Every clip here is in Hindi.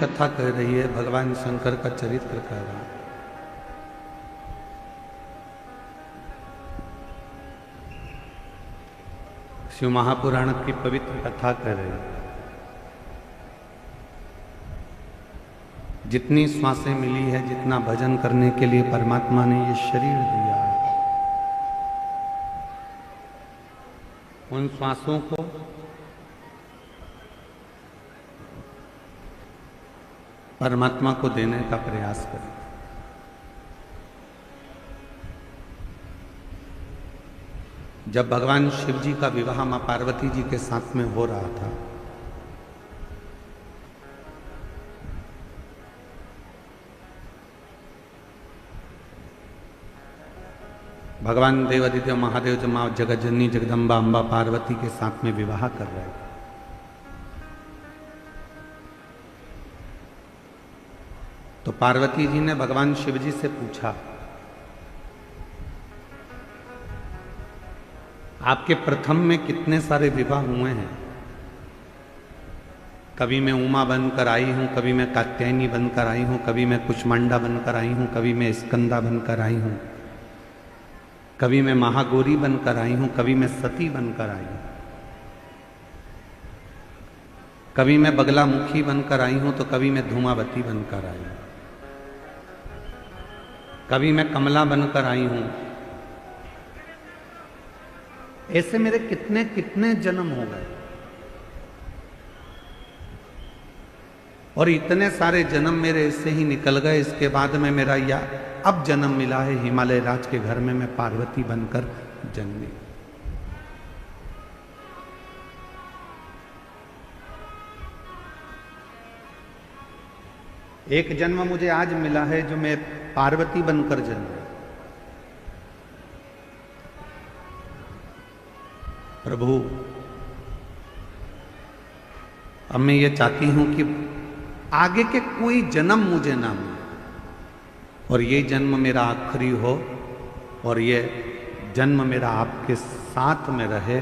कथा कह रही है, भगवान शंकर का चरित्र कह रहा है। शिव महापुराण की पवित्र कथा कह रही है। जितनी श्वासें मिली है, जितना भजन करने के लिए परमात्मा ने ये शरीर दिया है, उन श्वासों को परमात्मा को देने का प्रयास करें। जब भगवान शिव जी का विवाह मां पार्वती जी के साथ में हो रहा था, भगवान देवादित्य महादेव जो मां जगज्जननी जगदम्बा अम्बा पार्वती के साथ में विवाह कर रहे थे, तो पार्वती जी ने भगवान शिव जी से पूछा, आपके प्रथम में कितने सारे विवाह हुए हैं? कभी मैं उमा बनकर आई हूं, कभी मैं कात्यायनी बनकर आई हूं, कभी मैं कुष्मांडा बनकर आई हूं, कभी मैं स्कंदा बनकर आई हूं, कभी मैं महागौरी बनकर आई हूं, कभी मैं सती बनकर आई हूं, कभी मैं बगलामुखी बनकर आई हूं, तो कभी मैं धूमावती बनकर आई हूं, कभी मैं कमला बनकर आई हूं। ऐसे मेरे कितने कितने जन्म हो गए, और इतने सारे जन्म मेरे ऐसे ही निकल गए। इसके बाद में मेरा या अब जन्म मिला है हिमालय राज के घर में, मैं पार्वती बनकर जन्मी। एक जन्म मुझे आज मिला है जो मैं पार्वती बनकर जन्मी। प्रभु, अब मैं ये चाहती हूं कि आगे के कोई जन्म मुझे ना मिले, और ये जन्म मेरा आखिरी हो, और ये जन्म मेरा आपके साथ में रहे।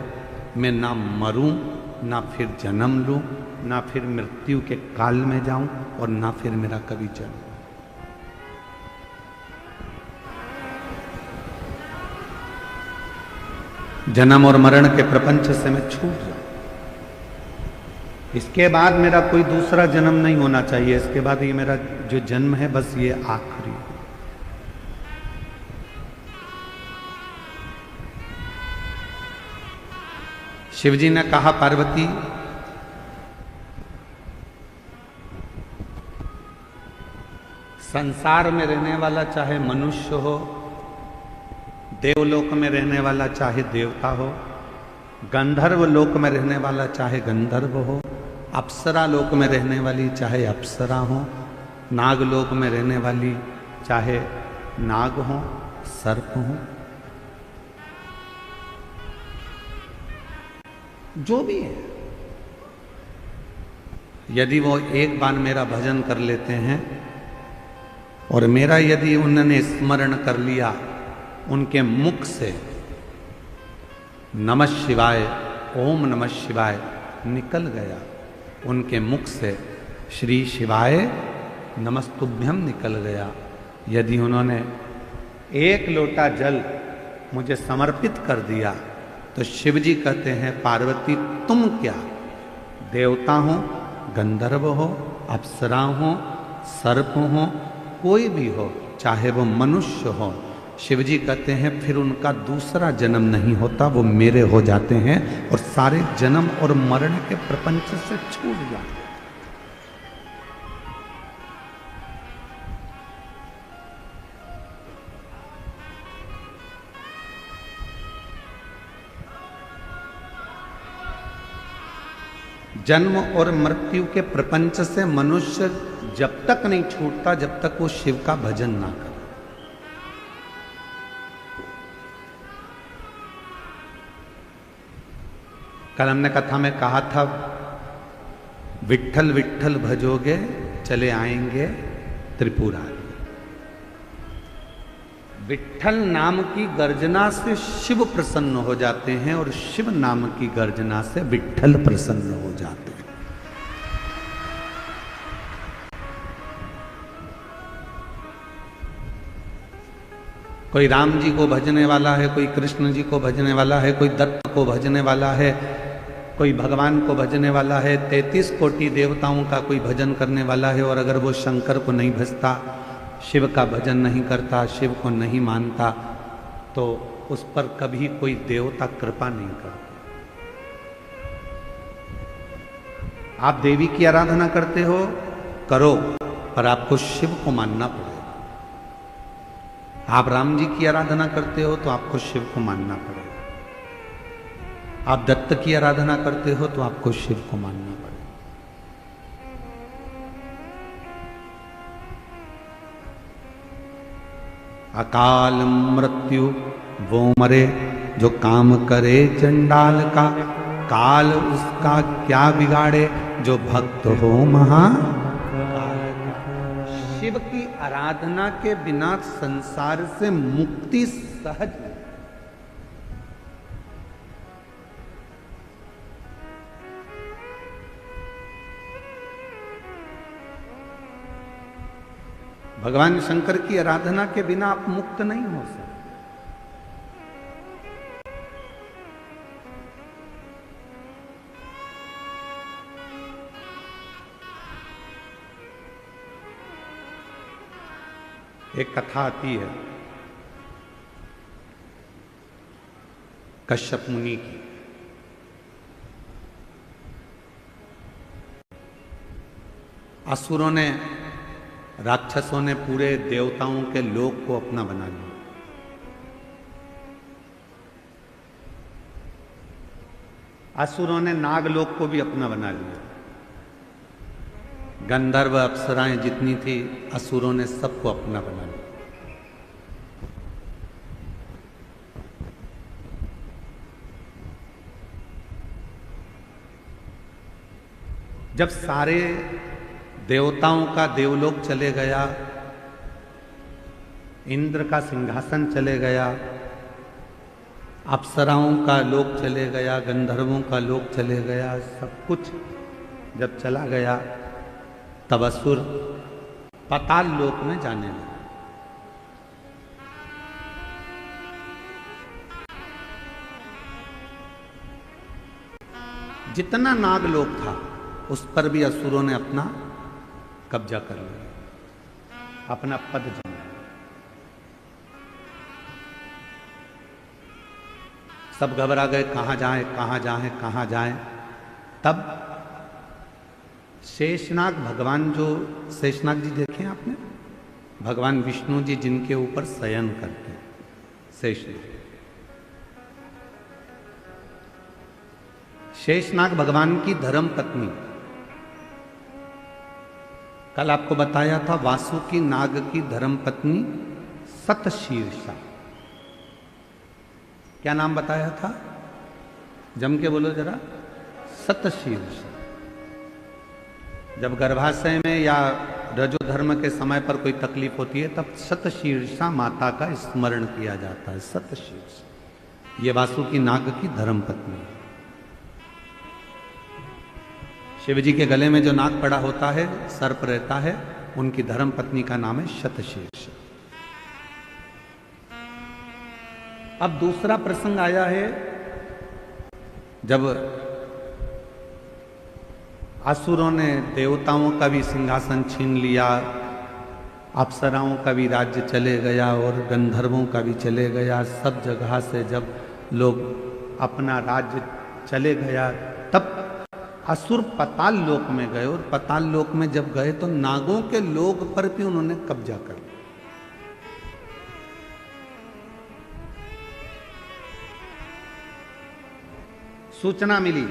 मैं ना मरूं, ना फिर जन्म लूं, ना फिर मृत्यु के काल में जाऊं, और ना फिर मेरा कभी जन्म। जन्म और मरण के प्रपंच से मैं छूट जाऊं। इसके बाद मेरा कोई दूसरा जन्म नहीं होना चाहिए। इसके बाद ये मेरा जो जन्म है, बस ये आखिरी है। शिवजी ने कहा, पार्वती, संसार में रहने वाला चाहे मनुष्य हो, देवलोक में रहने वाला चाहे देवता हो, गंधर्व लोक में रहने वाला चाहे गंधर्व हो, अप्सरा लोक में रहने वाली चाहे अप्सरा हो, नागलोक में रहने वाली चाहे नाग हो, सर्प हो, जो भी है, यदि वो एक बार मेरा भजन कर लेते हैं, और मेरा यदि उन्होंने स्मरण कर लिया, उनके मुख से नमः शिवाय, ओम नमः शिवाय निकल गया, उनके मुख से श्री शिवाय नमस्तुभ्यम निकल गया, यदि उन्होंने एक लोटा जल मुझे समर्पित कर दिया, तो शिवजी कहते हैं, पार्वती तुम क्या, देवता हो, गंधर्व हो, अप्सरा हो, सर्प हो, कोई भी हो, चाहे वो मनुष्य हो, शिवजी कहते हैं फिर उनका दूसरा जन्म नहीं होता, वो मेरे हो जाते हैं, और सारे जन्म और मरण के प्रपंच से छूट जाते हैं। जन्म और मृत्यु के प्रपंच से मनुष्य जब तक नहीं छूटता, जब तक वो शिव का भजन ना करे। कल हमने कथा में कहा था, विट्ठल विट्ठल भजोगे चले आएंगे त्रिपुरारी। विट्ठल नाम की गर्जना से शिव प्रसन्न हो जाते हैं, और शिव नाम की गर्जना से विट्ठल प्रसन्न हो जाते हैं। कोई राम जी को भजने वाला है, कोई कृष्ण जी को भजने वाला है, कोई दत्त को भजने वाला है, कोई भगवान को भजने वाला है, 33 कोटि देवताओं का कोई भजन करने वाला है। और अगर वो शंकर को नहीं भजता, शिव का भजन नहीं करता, शिव को नहीं मानता, तो उस पर कभी कोई देवता कृपा नहीं करता। आप देवी की आराधना करते हो, करो, पर आपको शिव को मानना पड़ेगा। आप राम जी की आराधना करते हो तो आपको शिव को मानना पड़ेगा। आप दत्त की आराधना करते हो तो आपको शिव को मानना पड़ेगा। अकाल मृत्यु वो मरे जो काम करे चंडाल का, काल उसका क्या बिगाड़े जो भक्त हो महा। शिव की आराधना के बिना संसार से मुक्ति सहज नहीं। भगवान शंकर की आराधना के बिना आप मुक्त नहीं हो सकते। एक कथा आती है कश्यप मुनि की। असुरों ने, राक्षसों ने पूरे देवताओं के लोक को अपना बना लिया। असुरों ने नागलोक को भी अपना बना लिया। गंधर्व अप्सराएं जितनी थी, असुरों ने सबको अपना बना लिया। जब सारे देवताओं का देवलोक चले गया, इंद्र का सिंहासन चले गया, अप्सराओं का लोक चले गया, गंधर्वों का लोक चले गया, सब कुछ जब चला गया, तब असुर पाताल लोक में जाने लगे। जितना नागलोक था उस पर भी असुरों ने अपना कब्जा कर लिया, अपना पद जमाया। सब घबरा गए, कहां जाएं, कहां जाएं, कहां जाएं। तब शेषनाग भगवान, जो शेषनाग जी देखे आपने, भगवान विष्णु जी जिनके ऊपर शयन करते हैं, शेषनाग। शेषनाग भगवान की धर्म पत्नी। कल आपको बताया था वासुकी नाग की धर्म पत्नी सतशीर्षा। क्या नाम बताया था? जम के बोलो जरा। सतशीर्षा। जब गर्भाशय में या रजोधर्म के समय पर कोई तकलीफ होती है, तब सतशीर्षा माता का स्मरण किया जाता है। सतशीर्षा ये वासुकी नाग की धर्म पत्नी है। शिव जी के गले में जो नाग पड़ा होता है, सर्प रहता है, उनकी धर्म पत्नी का नाम है शतशीर्ष। अब दूसरा प्रसंग आया है जब असुरों ने देवताओं का भी सिंहासन छीन लिया, अप्सराओं का भी राज्य चले गया और गंधर्वों का भी चले गया। सब जगह से जब लोग अपना राज्य चले गया, तब असुर पाताल लोक में गए। और पाताल लोक में जब गए तो नागों के लोक पर भी उन्होंने कब्जा कर लिया। सूचना मिली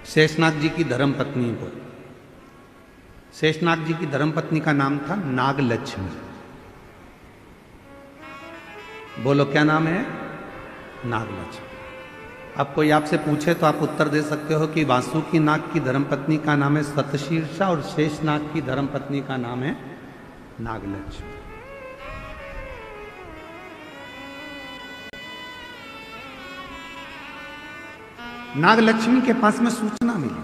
शेषनाग जी की धर्म पत्नी को। शेषनाग जी की धर्म पत्नी का नाम था नागलक्ष्मी। बोलो क्या नाम है? नागलक्ष्मी। अब कोई आपसे पूछे तो आप उत्तर दे सकते हो कि वासुकी नाग की धर्मपत्नी का नाम है सतशीर्षा और शेषनाग की धर्मपत्नी का नाम है नागलक्ष्मी। नागलक्ष्मी के पास में सूचना मिली,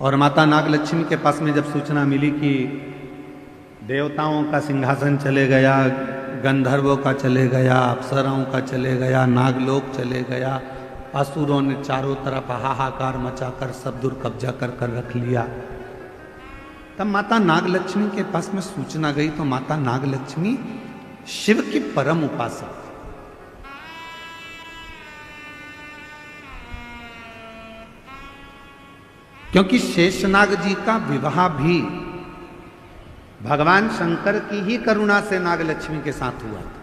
और माता नागलक्ष्मी के पास में जब सूचना मिली कि देवताओं का सिंहासन चले गया, गंधर्वों का चले गया, अप्सराओं का चले गया, नागलोक चले गया, असुरों ने चारों तरफ हाहाकार मचाकर सब दूर कब्जा कर कर रख लिया। तब माता नागलक्ष्मी के पास में सूचना गई, तो माता नागलक्ष्मी शिव की परम उपासक, क्योंकि शेषनाग जी का विवाह भी भगवान शंकर की ही करुणा से नागलक्ष्मी के साथ हुआ था।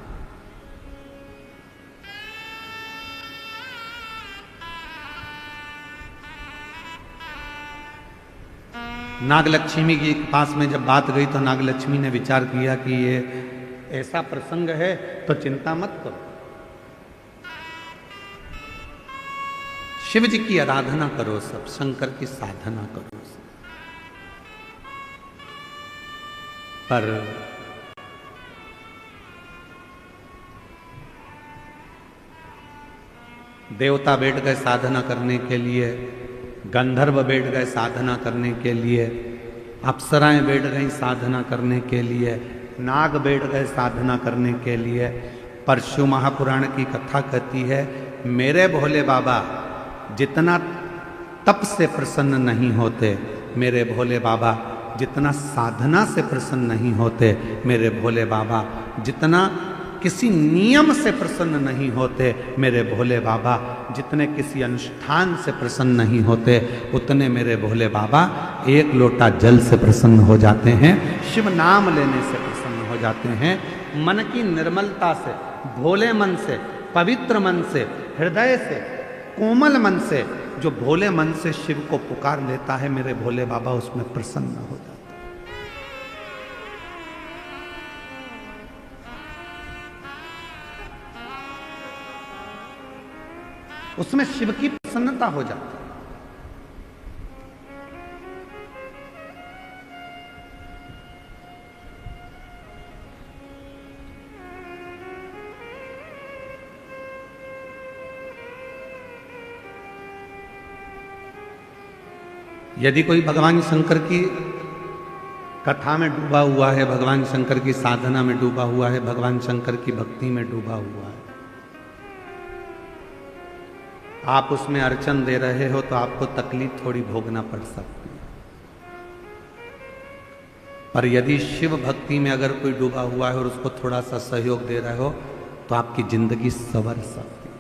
नागलक्ष्मी के पास में जब बात गई तो नागलक्ष्मी ने विचार किया कि ये ऐसा प्रसंग है तो चिंता मत करो, शिव जी की आराधना करो, सब शंकर की साधना करो सब। पर देवता बैठ गए साधना करने के लिए, गंधर्व बैठ गए साधना करने के लिए, अप्सराएं बैठ गई साधना करने के लिए, नाग बैठ गए साधना करने के लिए। पर शिव महापुराण की कथा कहती है, मेरे भोले बाबा जितना तप से प्रसन्न नहीं होते, मेरे भोले बाबा जितना साधना से प्रसन्न नहीं होते, मेरे भोले बाबा जितना किसी नियम से प्रसन्न नहीं होते, मेरे भोले बाबा जितने किसी अनुष्ठान से प्रसन्न नहीं होते, उतने मेरे भोले बाबा एक लोटा जल से प्रसन्न हो जाते हैं, शिव नाम लेने से प्रसन्न हो जाते हैं। मन की निर्मलता से, भोले मन से, पवित्र मन से, हृदय से, कोमल मन से, जो भोले मन से शिव को पुकार लेता है, मेरे भोले बाबा उसमें प्रसन्न हो जाते हैं। उसमें शिव की प्रसन्नता हो जाती है। यदि कोई भगवान शंकर की कथा में डूबा हुआ है, भगवान शंकर की साधना में डूबा हुआ है, भगवान शंकर की भक्ति में डूबा हुआ है, आप उसमें अर्चन दे रहे हो तो आपको तकलीफ थोड़ी भोगना पड़ सकती है। पर यदि शिव भक्ति में अगर कोई डूबा हुआ है और उसको थोड़ा सा सहयोग दे रहे हो तो आपकी जिंदगी संवर सकती है,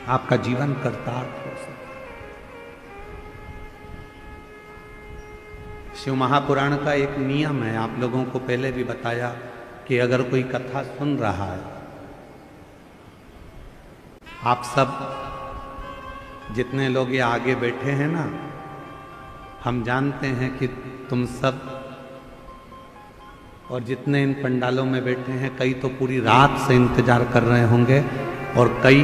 आपका जीवन कर्तार्थ हो सकता है। शिव महापुराण का एक नियम है, आप लोगों को पहले भी बताया कि अगर कोई कथा सुन रहा है, आप सब जितने लोग ये आगे बैठे हैं ना, हम जानते हैं कि तुम सब और जितने इन पंडालों में बैठे हैं, कई तो पूरी रात से इंतजार कर रहे होंगे और कई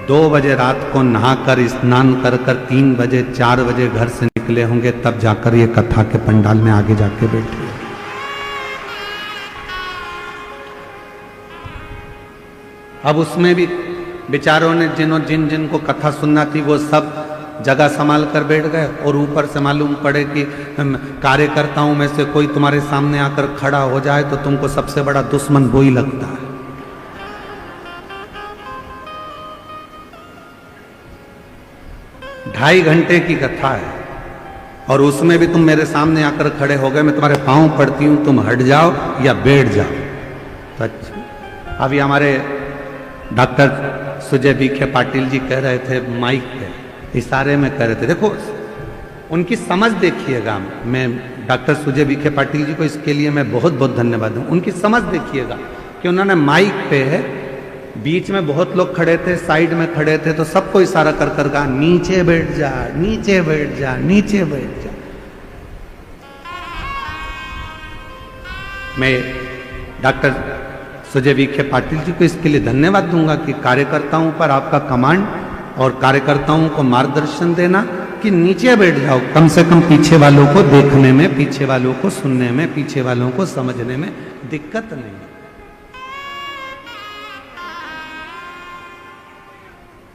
2 बजे रात को नहाकर स्नान कर 3 बजे 4 बजे घर से निकले होंगे, तब जाकर ये कथा के पंडाल में आगे जाके बैठे। अब उसमें भी बेचारों ने जिन जिन को कथा सुनना थी वो सब जगह संभाल कर बैठ गए, और ऊपर से मालूम पड़े कि कार्यकर्ताओं में से कोई तुम्हारे सामने आकर खड़ा हो जाए तो तुमको सबसे बड़ा दुश्मन वो ही लगता है। ढाई घंटे की कथा है और उसमें भी तुम मेरे सामने आकर खड़े हो गए, मैं तुम्हारे पांव पड़ती हूं, तुम हट जाओ या बैठ जाओ। तो अच्छा, अभी हमारे डॉक्टर सुजय विखे पाटिल जी कह रहे थे माइक पे, इशारे में कह रहे थे, देखो उनकी समझ देखिएगा। मैं डॉक्टर सुजय विखे पाटिल जी को इसके लिए मैं बहुत बहुत धन्यवाद दूं। उनकी समझ देखिएगा कि उन्होंने माइक पे है, बीच में बहुत लोग खड़े थे, साइड में खड़े थे, तो सबको इशारा कर कर कहा नीचे बैठ जा, नीचे बैठ जा, नीचे बैठ जा। मैं डॉक्टर सुजय विखे पाटिल जी को इसके लिए धन्यवाद दूंगा कि कार्यकर्ताओं पर आपका कमांड और कार्यकर्ताओं को मार्गदर्शन देना कि नीचे बैठ जाओ, कम से कम पीछे वालों को देखने में, पीछे वालों को सुनने में, पीछे वालों को समझने में दिक्कत नहीं।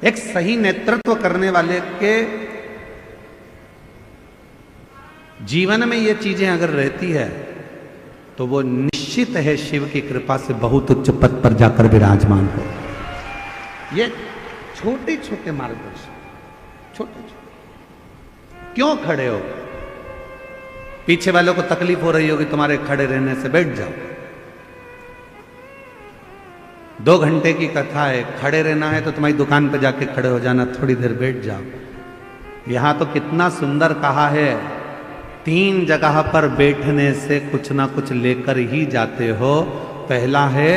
एक सही नेतृत्व करने वाले के जीवन में ये चीजें अगर रहती है तो वो निश्चित है शिव की कृपा से बहुत उच्च पद पर जाकर विराजमान हो। ये छोटे छोटे मार्गदर्शन, छोटे छोटे। क्यों खड़े हो? पीछे वालों को तकलीफ हो रही होगी तुम्हारे खड़े रहने से, बैठ जाओ। 2 घंटे की कथा है, खड़े रहना है तो तुम्हारी दुकान पे जाके खड़े हो जाना, थोड़ी देर बैठ जाओ। यहां तो कितना सुंदर कहा है, 3 जगह पर बैठने से कुछ ना कुछ लेकर ही जाते हो। पहला है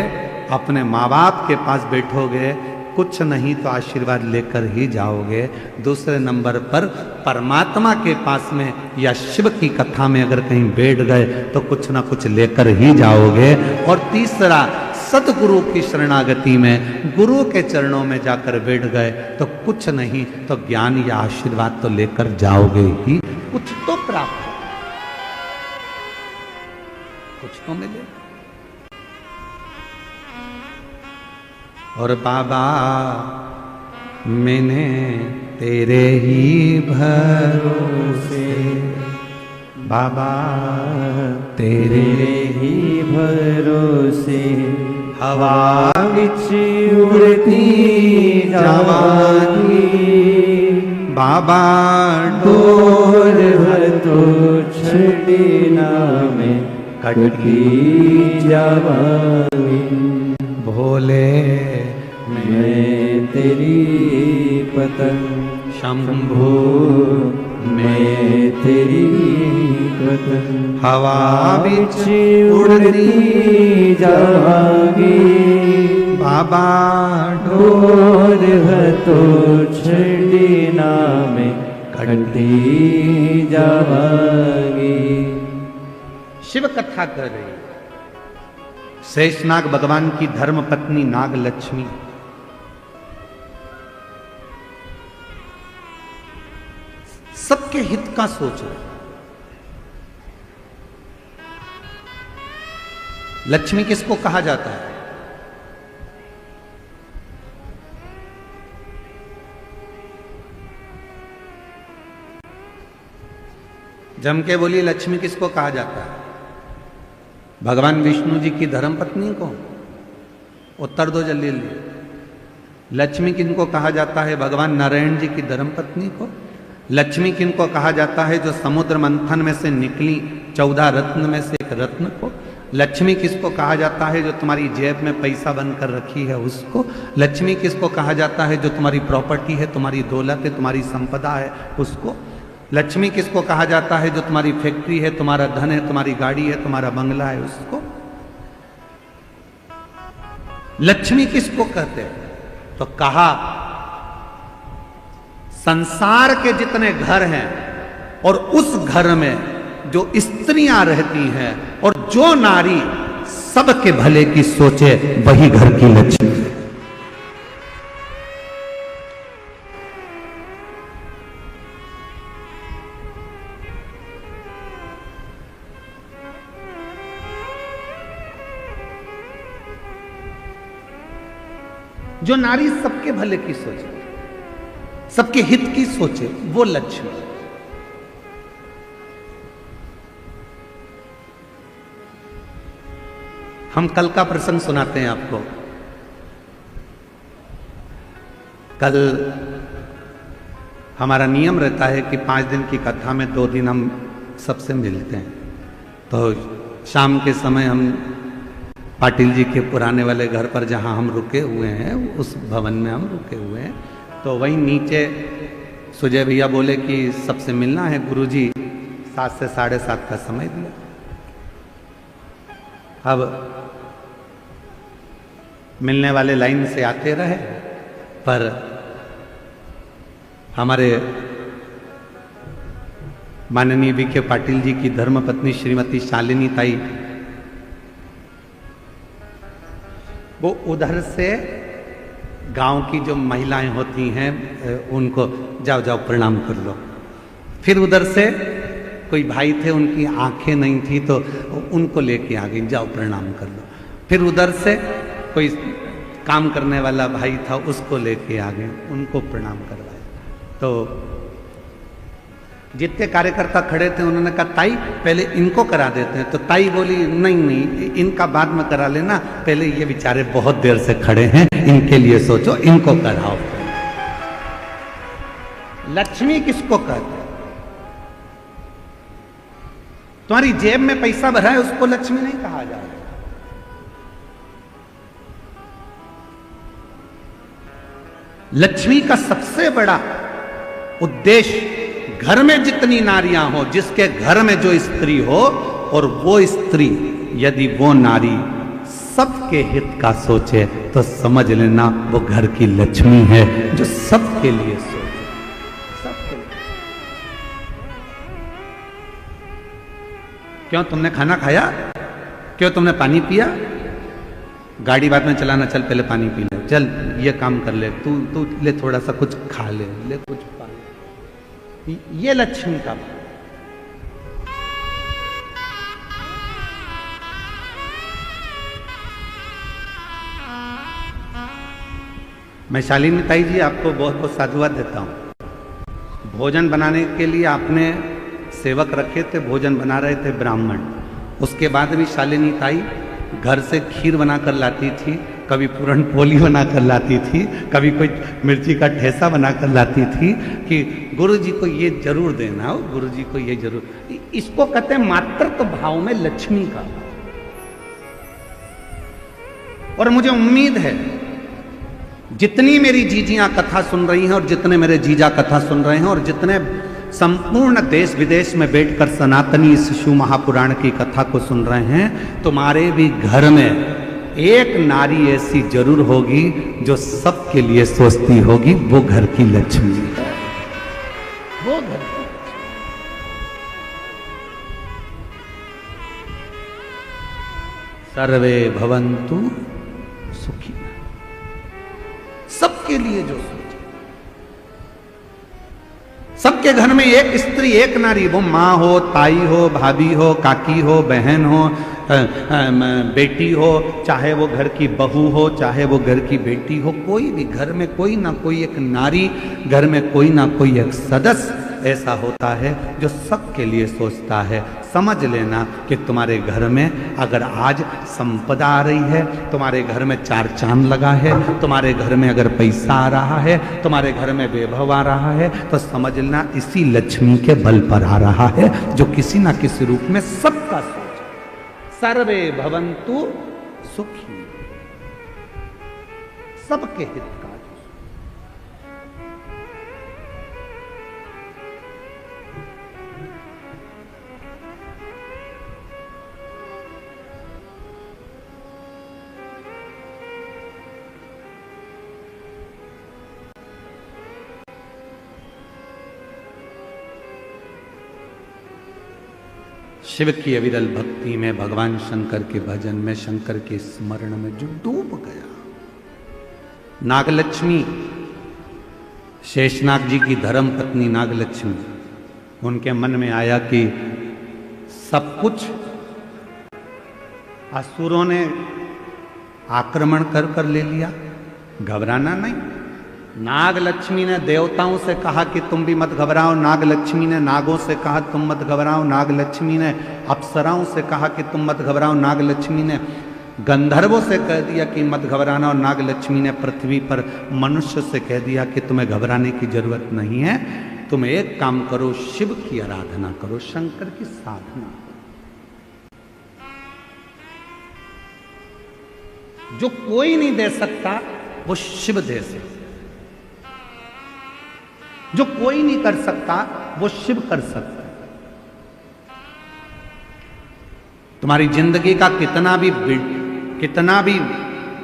अपने माँ बाप के पास बैठोगे, कुछ नहीं तो आशीर्वाद लेकर ही जाओगे। दूसरे नंबर पर परमात्मा के पास में या शिव की कथा में अगर कहीं बैठ गए तो कुछ ना कुछ लेकर ही जाओगे। और तीसरा, सतगुरु की शरणागति में गुरु के चरणों में जाकर बैठ गए तो कुछ नहीं तो ज्ञान या आशीर्वाद तो लेकर जाओगे ही, कुछ तो प्राप्त हो, कुछ तो मिले। और बाबा मैंने तेरे ही भरोसे, बाबा तेरे ही भरोसे, हवा विच उड़ती जावांगी, बाबा डोर भर तो छड़ना में कटकी जावांगी। भोले मैं तेरी पतंग, शंभु मैं तेरी पतंग, हवा बिच उड़ती जावांगी, बाबा डोर है तो छड़ना में कटती जावांगी। शिव कथा कर रही शेषनाग भगवान की धर्म पत्नी नाग लक्ष्मी। सबके हित का सोच रहे। लक्ष्मी किसको कहा जाता है? जम के बोलिए, लक्ष्मी किसको कहा जाता है? भगवान विष्णु जी की धर्म पत्नी को? उत्तर दो जल्दी जल्दी। लक्ष्मी किनको कहा जाता है? भगवान नारायण जी की धर्म पत्नी को। लक्ष्मी किनको कहा जाता है? जो समुद्र मंथन में से निकली 14 रत्न में से एक रत्न को। लक्ष्मी किसको कहा जाता है? जो तुम्हारी जेब में पैसा बनकर रखी है उसको। लक्ष्मी किसको कहा जाता है? जो तुम्हारी प्रॉपर्टी है, तुम्हारी दौलत है, तुम्हारी संपदा है उसको। लक्ष्मी किसको कहा जाता है? जो तुम्हारी फैक्ट्री है, तुम्हारा धन है, तुम्हारी गाड़ी है, तुम्हारा बंगला है उसको। लक्ष्मी किसको कहते हैं? तो कहा संसार के जितने घर हैं और उस घर में जो स्त्रियां रहती हैं और जो नारी सबके भले की सोचे, वही घर की लक्ष्मी है। जो नारी सबके भले की सोचे, सबके हित की सोचे, वो लक्ष्मी। हम कल का प्रसंग सुनाते हैं आपको। कल हमारा नियम रहता है कि 5 दिन की कथा में 2 दिन हम सबसे मिलते हैं। तो शाम के समय हम पाटिल जी के पुराने वाले घर पर जहां हम रुके हुए हैं, उस भवन में हम रुके हुए हैं। तो वहीं नीचे सुजय भैया बोले कि सबसे मिलना है। गुरुजी 7 से 7:30 का समय दिया। अब मिलने वाले लाइन से आते रहे, पर हमारे माननीय विखे पाटिल जी की धर्मपत्नी श्रीमती शालिनी ताई, वो उधर से गांव की जो महिलाएं होती हैं उनको जाओ जाओ प्रणाम कर लो। फिर उधर से कोई भाई थे, उनकी आंखें नहीं थी तो उनको लेके आ गई, जाओ प्रणाम कर लो। फिर उधर से कोई काम करने वाला भाई था, उसको लेके आ गए, उनको प्रणाम करवाए। तो जितने कार्यकर्ता खड़े थे उन्होंने कहा ताई पहले इनको करा देते हैं, तो ताई बोली नहीं नहीं इनका बाद में करा लेना, पहले ये बेचारे बहुत देर से खड़े हैं, इनके लिए सोचो, इनको कराओ। लक्ष्मी किसको कहते हैं? तुम्हारी जेब में पैसा भरा है उसको लक्ष्मी नहीं कहा जाएगा। लक्ष्मी का सबसे बड़ा उद्देश्य घर में जितनी नारियां हो, जिसके घर में जो स्त्री हो, और वो स्त्री यदि वो नारी सबके हित का सोचे तो समझ लेना वो घर की लक्ष्मी है, जो सबके लिए सोचे, सबके लिए। क्यों तुमने खाना खाया? क्यों तुमने पानी पिया? गाड़ी बाद में चलाना, चल पहले पानी पी ले, चल ये काम कर ले, तू ले थोड़ा सा कुछ खा ले कुछ पा ले। ये लक्ष्मी का भाव। मैं शालिनी ताई जी आपको बहुत बहुत साधुवाद देता हूं। भोजन बनाने के लिए आपने सेवक रखे थे, भोजन बना रहे थे ब्राह्मण, उसके बाद भी शालिनी ताई घर से खीर बनाकर लाती थी, कभी पूरन पोली बनाकर लाती थी, कभी कोई मिर्ची का ठेसा बनाकर लाती थी कि गुरु जी को ये जरूर देना हो, गुरु जी को ये जरूर। इसको कहते हैं मातृत्व भाव में लक्ष्मी का। और मुझे उम्मीद है जितनी मेरी जीजियां कथा सुन रही हैं और जितने मेरे जीजा कथा सुन रहे हैं और जितने संपूर्ण देश विदेश में बैठकर सनातनी शिशु महापुराण की कथा को सुन रहे हैं, तुम्हारे भी घर में एक नारी ऐसी जरूर होगी जो सबके लिए सोचती होगी, वो घर की लक्ष्मी है, वो घर की। सर्वे भवन्तु सुखी, सबके लिए जो सोचे। सबके घर में एक स्त्री एक नारी, वो माँ हो, ताई हो, भाभी हो, काकी हो, बहन हो, बेटी हो, चाहे वो घर की बहू हो, चाहे वो घर की बेटी हो, कोई भी घर में कोई ना कोई एक नारी, घर में कोई ना कोई एक सदस्य ऐसा होता है जो सबके लिए सोचता है। समझ लेना कि तुम्हारे घर में अगर आज संपदा आ रही है, तुम्हारे घर में चार चांद लगा है, तुम्हारे घर में अगर पैसा आ रहा है, तुम्हारे घर में वैभव आ रहा है, तो समझ लेना इसी लक्ष्मी के बल पर आ रहा है, जो किसी ना किसी रूप में सबका सोच। सर्वे भवन्तु सुखी, सबके हित का। शिव की अविरल भक्ति में, भगवान शंकर के भजन में, शंकर के स्मरण में जो डूब गया। नागलक्ष्मी, शेषनाग जी की धर्म पत्नी नागलक्ष्मी, उनके मन में आया कि सब कुछ असुरों ने आक्रमण कर ले लिया, घबराना नहीं। नागलक्ष्मी ने देवताओं से कहा कि तुम भी मत घबराओ, नागलक्ष्मी ने नागों से कहा तुम मत घबराओ, नागलक्ष्मी ने अप्सराओं से कहा कि तुम मत घबराओ, नागलक्ष्मी ने गंधर्वों से कह दिया कि मत घबराना, और नागलक्ष्मी ने पृथ्वी पर मनुष्य से कह दिया कि तुम्हें घबराने की जरूरत नहीं है, तुम एक काम करो, शिव की आराधना करो, शंकर की साधना करो। जो कोई नहीं दे सकता वो शिव दे सकता, जो कोई नहीं कर सकता वो शिव कर सकता है। तुम्हारी जिंदगी का कितना भी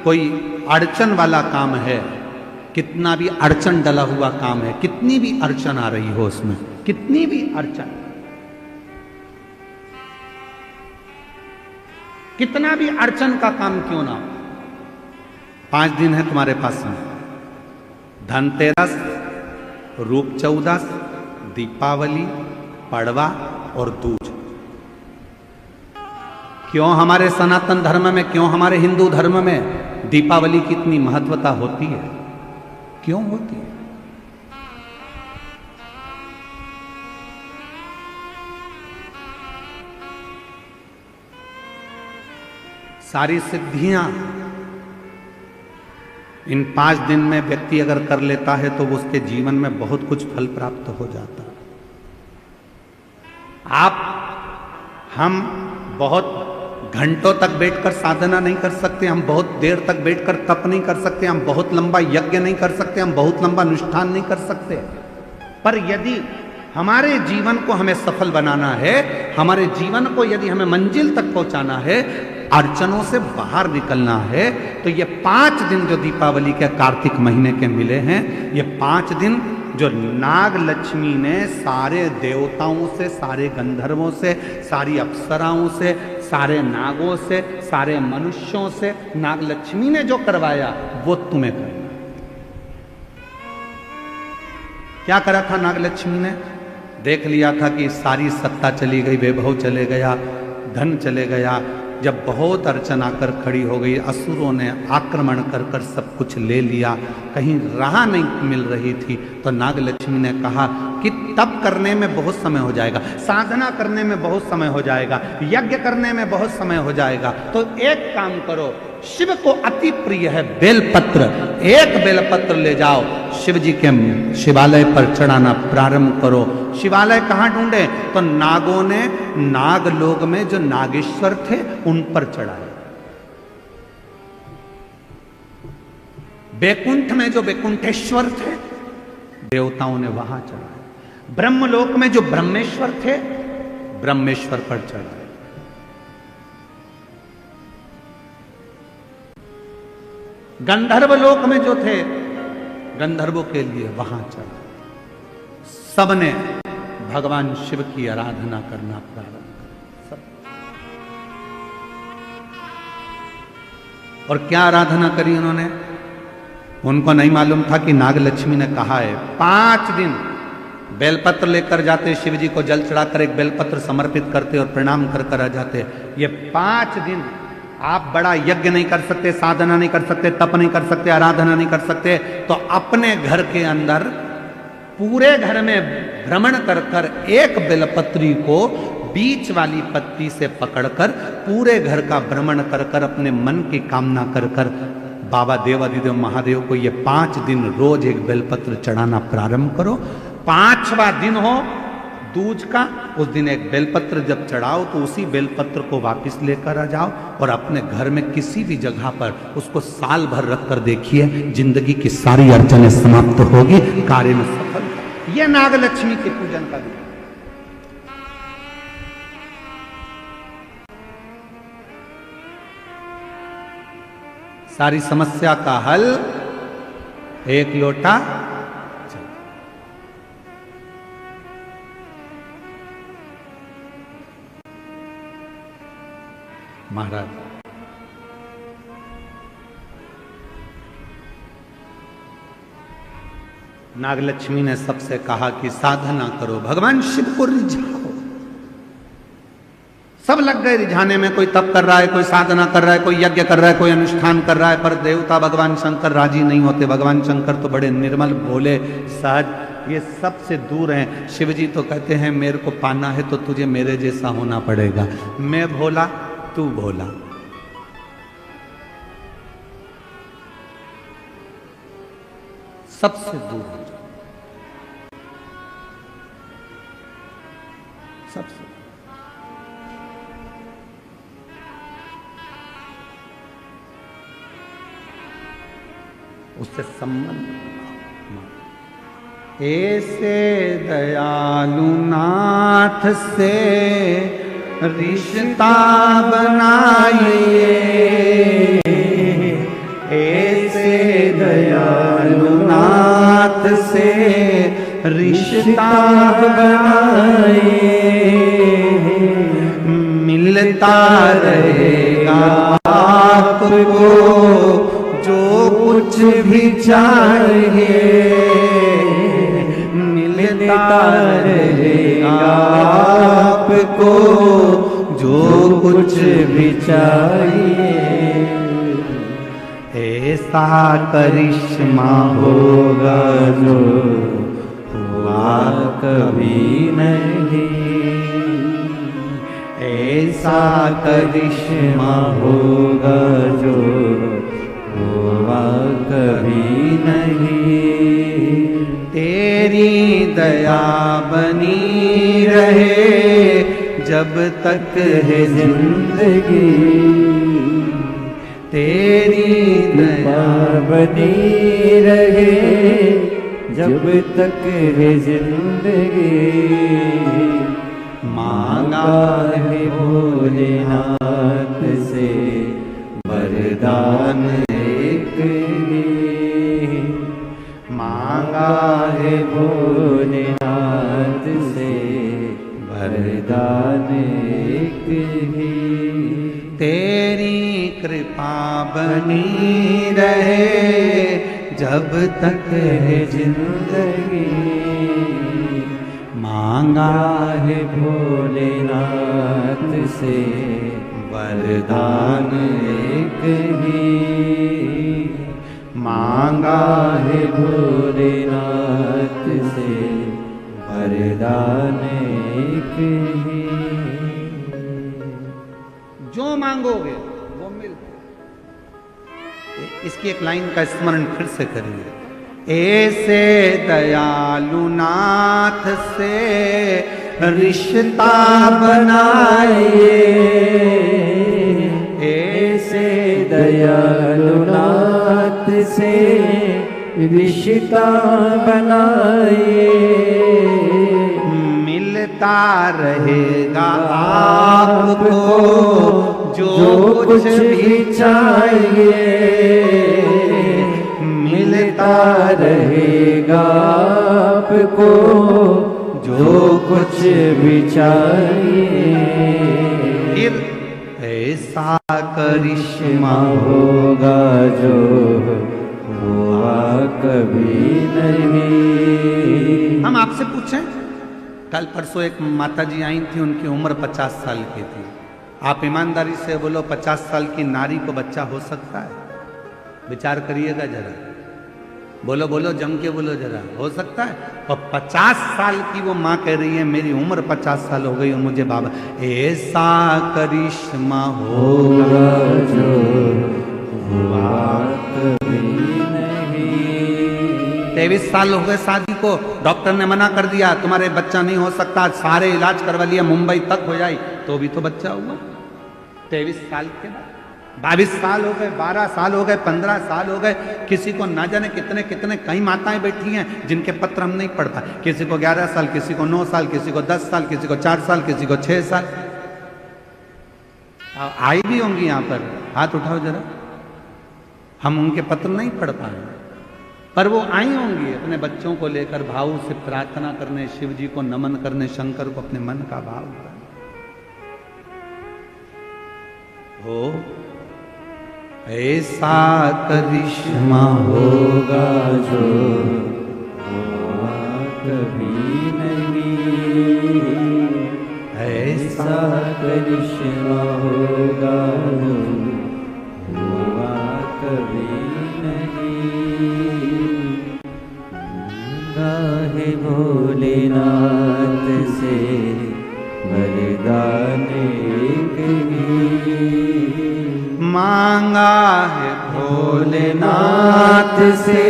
कोई अड़चन वाला काम है, कितना भी अड़चन डला हुआ काम है, कितनी भी अड़चन आ रही हो उसमें, कितनी भी अड़चन, कितना भी अड़चन का काम क्यों ना हो, 5 दिन है तुम्हारे पास में, धनतेरस, रूप चौदस, दीपावली, पड़वा और दूज। क्यों हमारे सनातन धर्म में, क्यों हमारे हिंदू धर्म में दीपावली की इतनी महत्वता होती है? क्यों होती है? सारी सिद्धियां इन 5 दिन में व्यक्ति अगर कर लेता है तो उसके जीवन में बहुत कुछ फल प्राप्त हो जाता है। हम बहुत घंटों तक बैठकर साधना नहीं कर सकते, हम बहुत देर तक बैठकर तप नहीं कर सकते, हम बहुत लंबा यज्ञ नहीं कर सकते, हम बहुत लंबा अनुष्ठान नहीं कर सकते, पर यदि हमारे जीवन को हमें सफल बनाना है, हमारे जीवन को यदि हमें मंजिल तक पहुंचाना है, अड़चनों से बाहर निकलना है, तो ये 5 दिन जो दीपावली के कार्तिक महीने के मिले हैं, ये 5 दिन जो नाग लक्ष्मी ने सारे देवताओं से, सारे गंधर्वों से, सारी अप्सराओं से, सारे नागों से, सारे मनुष्यों से नाग लक्ष्मी ने जो करवाया वो तुम्हें करना। क्या करा था नाग लक्ष्मी ने? देख लिया था कि सारी सत्ता चली गई, वैभव चले गया, धन चले गया। जब बहुत अड़चन आकर खड़ी हो गई, असुरों ने आक्रमण कर कर सब कुछ ले लिया, कहीं राह नहीं मिल रही थी, तो नाग लक्ष्मी ने कहा कि तप करने में बहुत समय हो जाएगा, साधना करने में बहुत समय हो जाएगा, यज्ञ करने में बहुत समय हो जाएगा, तो एक काम करो, शिव को अति प्रिय है बेलपत्र, एक बेलपत्र ले जाओ, शिव जी के शिवालय पर चढ़ाना प्रारंभ करो। शिवालय कहाँ ढूंढे? तो नागों ने नागलोक में जो नागेश्वर थे उन पर चढ़ाए, बैकुंठ में जो बैकुंठेश्वर थे देवताओं ने वहां चढ़ाए, ब्रह्मलोक में जो ब्रह्मेश्वर थे ब्रह्मेश्वर पर चढ़ाए, गंधर्व लोक में जो थे गंधर्वों के लिए वहां चढ़ा। सबने भगवान शिव की आराधना करना प्रारंभ कर सब। और क्या आराधना करी उन्होंने? उनको नहीं मालूम था कि नाग लक्ष्मी ने कहा है 5 दिन बेलपत्र लेकर जाते, शिव जी को जल चढ़ाकर एक बेलपत्र समर्पित करते और प्रणाम कर कर आ जाते। ये 5 दिन आप बड़ा यज्ञ नहीं कर सकते, साधना नहीं कर सकते, तप नहीं कर सकते, आराधना नहीं कर सकते, तो अपने घर के अंदर पूरे घर में भ्रमण कर कर एक बेलपत्री को बीच वाली पत्ती से पकड़कर पूरे घर का भ्रमण कर कर अपने मन की कामना कर कर बाबा देवाधिदेव महादेव को ये 5 दिन रोज एक बेलपत्र चढ़ाना प्रारंभ करो। 5वां दिन हो दूज का, उस दिन एक बेलपत्र जब चढ़ाओ तो उसी बेलपत्र को वापस लेकर आ जाओ और अपने घर में किसी भी जगह पर उसको साल भर रख कर देखिए, जिंदगी की सारी अड़चनें समाप्त होगी, कार्य में सफल। यह नाग लक्ष्मी के पूजन का दिन। सारी समस्या का हल एक लोटा महाराज। नागलक्ष्मी ने सबसे कहा कि साधना करो, भगवान शिव को रिझाओ। सब लग गए रिझाने में, कोई तप कर रहा है, कोई साधना कर रहा है, कोई यज्ञ कर रहा है, कोई अनुष्ठान कर रहा है, पर देवता भगवान शंकर राजी नहीं होते। भगवान शंकर तो बड़े निर्मल, भोले, सहज, ये सबसे दूर हैं। शिव जी तो कहते हैं मेरे को पाना है तो तुझे मेरे जैसा होना पड़ेगा, मैं भोला तू भोला। सबसे दूर हो जाओ, सबसे। उससे संबंध। ऐसे दयालु नाथ से रिश्ता बनाइए, ऐसे दयालु नाथ से रिश्ता बनाइए, मिलता रहेगा आपको जो कुछ भी चाहिए, मिलता रहेगा आपको जो कुछ भी चाहिए। ऐसा करिश्मा होगा जो हुआ कभी नहीं, ऐसा करिश्मा होगा जो हुआ कभी नहीं। तेरी दया बनी रहे जब तक है जिंदगी, तेरी दया बनी रहे जब तक है जिंदगी। मांगा है भोलेनाथ से वरदान एक ही, मांगा है भोलेनाथ से वरदान एक ही। तेरी कृपा बनी रहे जब तक है जिंदगी। मांगा है भोलेनाथ से वरदान एक ही। मांगा है भोलेनाथ से वरदान एक ही। जो मांगोगे वो मिल। इसकी एक लाइन का स्मरण फिर से करिए। ऐसे दयालु नाथ से रिश्ता बनाइए, ऐसे दयालु नाथ से रिश्ता बनाइए। मिलता रहेगा आपको जो कुछ भी चाहिए, मिलता रहेगा आपको जो कुछ भी चाहिए। फिर ऐसा करिश्मा होगा जो हुआ कभी नहीं। हम आपसे पूछें, कल परसों एक माता जी आई थी, उनकी उम्र 50 साल की थी। आप ईमानदारी से बोलो 50 साल की नारी को बच्चा हो सकता है? विचार करिएगा जरा, बोलो बोलो, जम के बोलो जरा, हो सकता है? और 50 साल की वो माँ कह रही है मेरी उम्र 50 साल हो गई और मुझे बाबा। ऐसा करिश्मा होगा जो हुआ कभी नहीं। 23 साल हो गए शादी को, डॉक्टर ने मना कर दिया तुम्हारे बच्चा नहीं हो सकता, सारे इलाज करवा लिया, मुंबई तक हो जाए तो भी तो बच्चा हुआ 23 साल के बाद। 22 साल हो गए, 12 साल हो गए, 15 साल हो गए, किसी को ना जाने कितने कितने कई माताएं बैठी हैं जिनके पत्र हम नहीं पढ़ पाए। किसी को 11 साल, किसी को 9 साल, किसी को 10 साल, किसी को 4 साल, किसी को 6 साल। आई भी होंगी यहाँ पर, हाथ उठाओ जरा। हम उनके पत्र नहीं पढ़ पाए, पर वो आई होंगी अपने बच्चों को लेकर भाव से प्रार्थना करने, शिव जी को नमन करने, शंकर को अपने मन का भाव करने। हो ऐसा करिश्मा होगा जो हुआ कभी नहीं। ऐसा करिश्मा होगा जो हुआ कभी नहीं। गाहे भोलेनाथ से वरदान एक ही। मांगा है भोलेनाथ से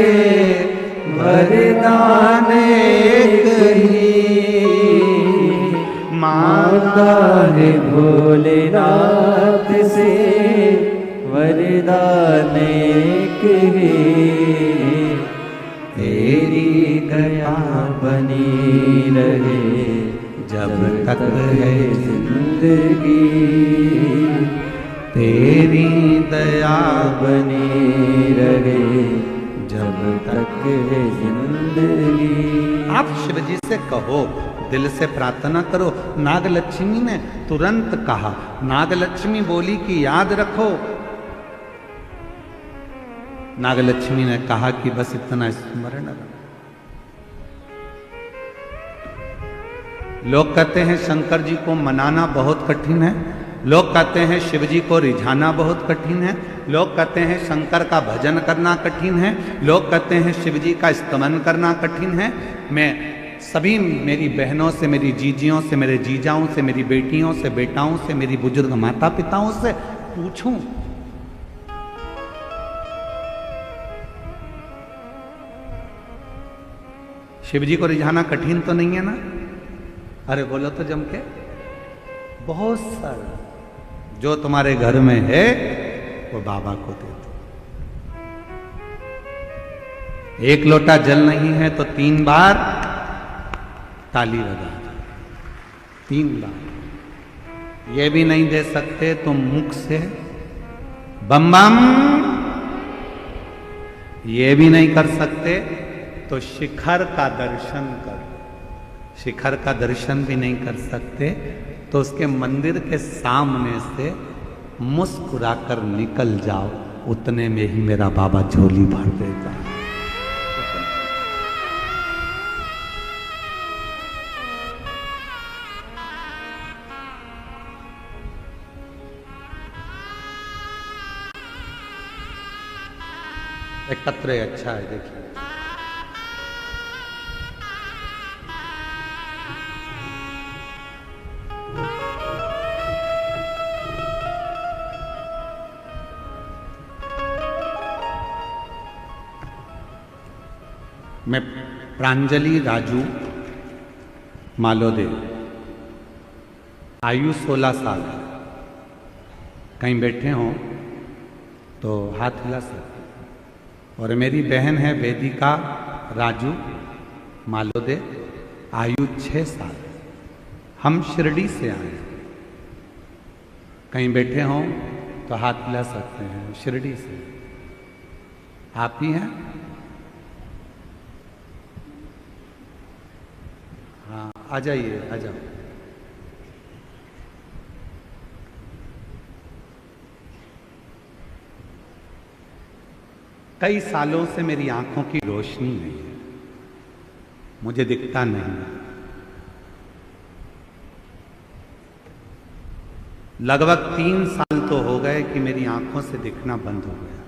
वरदान एक ही। मांगा है भोलेनाथ से वरदान एक ही। तेरी दया बनी रहे जब तक है जिंदगी। तेरी दया बनी रहे जब तक है जिंदगी। आप शिव जी से कहो, दिल से प्रार्थना करो। नागलक्ष्मी ने तुरंत कहा, नागलक्ष्मी बोली कि याद रखो। नागलक्ष्मी ने कहा कि बस इतना स्मरण रखो। लोग कहते हैं शंकर जी को मनाना बहुत कठिन है, लोग कहते हैं शिव जी को रिझाना बहुत कठिन है, लोग कहते हैं शंकर का भजन करना कठिन है, लोग कहते हैं शिव जी का स्तमन करना कठिन है। मैं सभी मेरी बहनों से, मेरी जीजियों से, मेरे जीजाओं से, मेरी बेटियों से, बेटाओं से, मेरी बुजुर्ग माता पिताओं से पूछूं, शिव जी को रिझाना कठिन तो नहीं है ना? अरे बोलो तो जम के। बहुत सारा जो तुम्हारे घर में है वो बाबा को दे दो। एक लोटा जल नहीं है तो 3 बार ताली बजा दो, 3 बार। ये भी नहीं दे सकते तो मुख से बम बम, ये भी नहीं कर सकते तो शिखर का दर्शन करो। शिखर का दर्शन भी नहीं कर सकते तो उसके मंदिर के सामने से मुस्कुराकर निकल जाओ, उतने में ही मेरा बाबा झोली भर देता है। एकत्र अच्छा है, देखिए। मैं प्रांजलि राजू मालोदे, आयु 16 साल। कहीं बैठे हों तो हाथ हिला सकते। और मेरी बहन है वेदिका राजू मालोदे, आयु 6 साल। हम शिरडी से आए। कहीं बैठे हों तो हाथ हिला सकते हैं। शिरडी से आप ही हैं? हाँ, आ जाइए, आ जाओ। कई सालों से मेरी आंखों की रोशनी नहीं है, मुझे दिखता नहीं। लगभग 3 साल तो हो गए कि मेरी आंखों से दिखना बंद हो गया।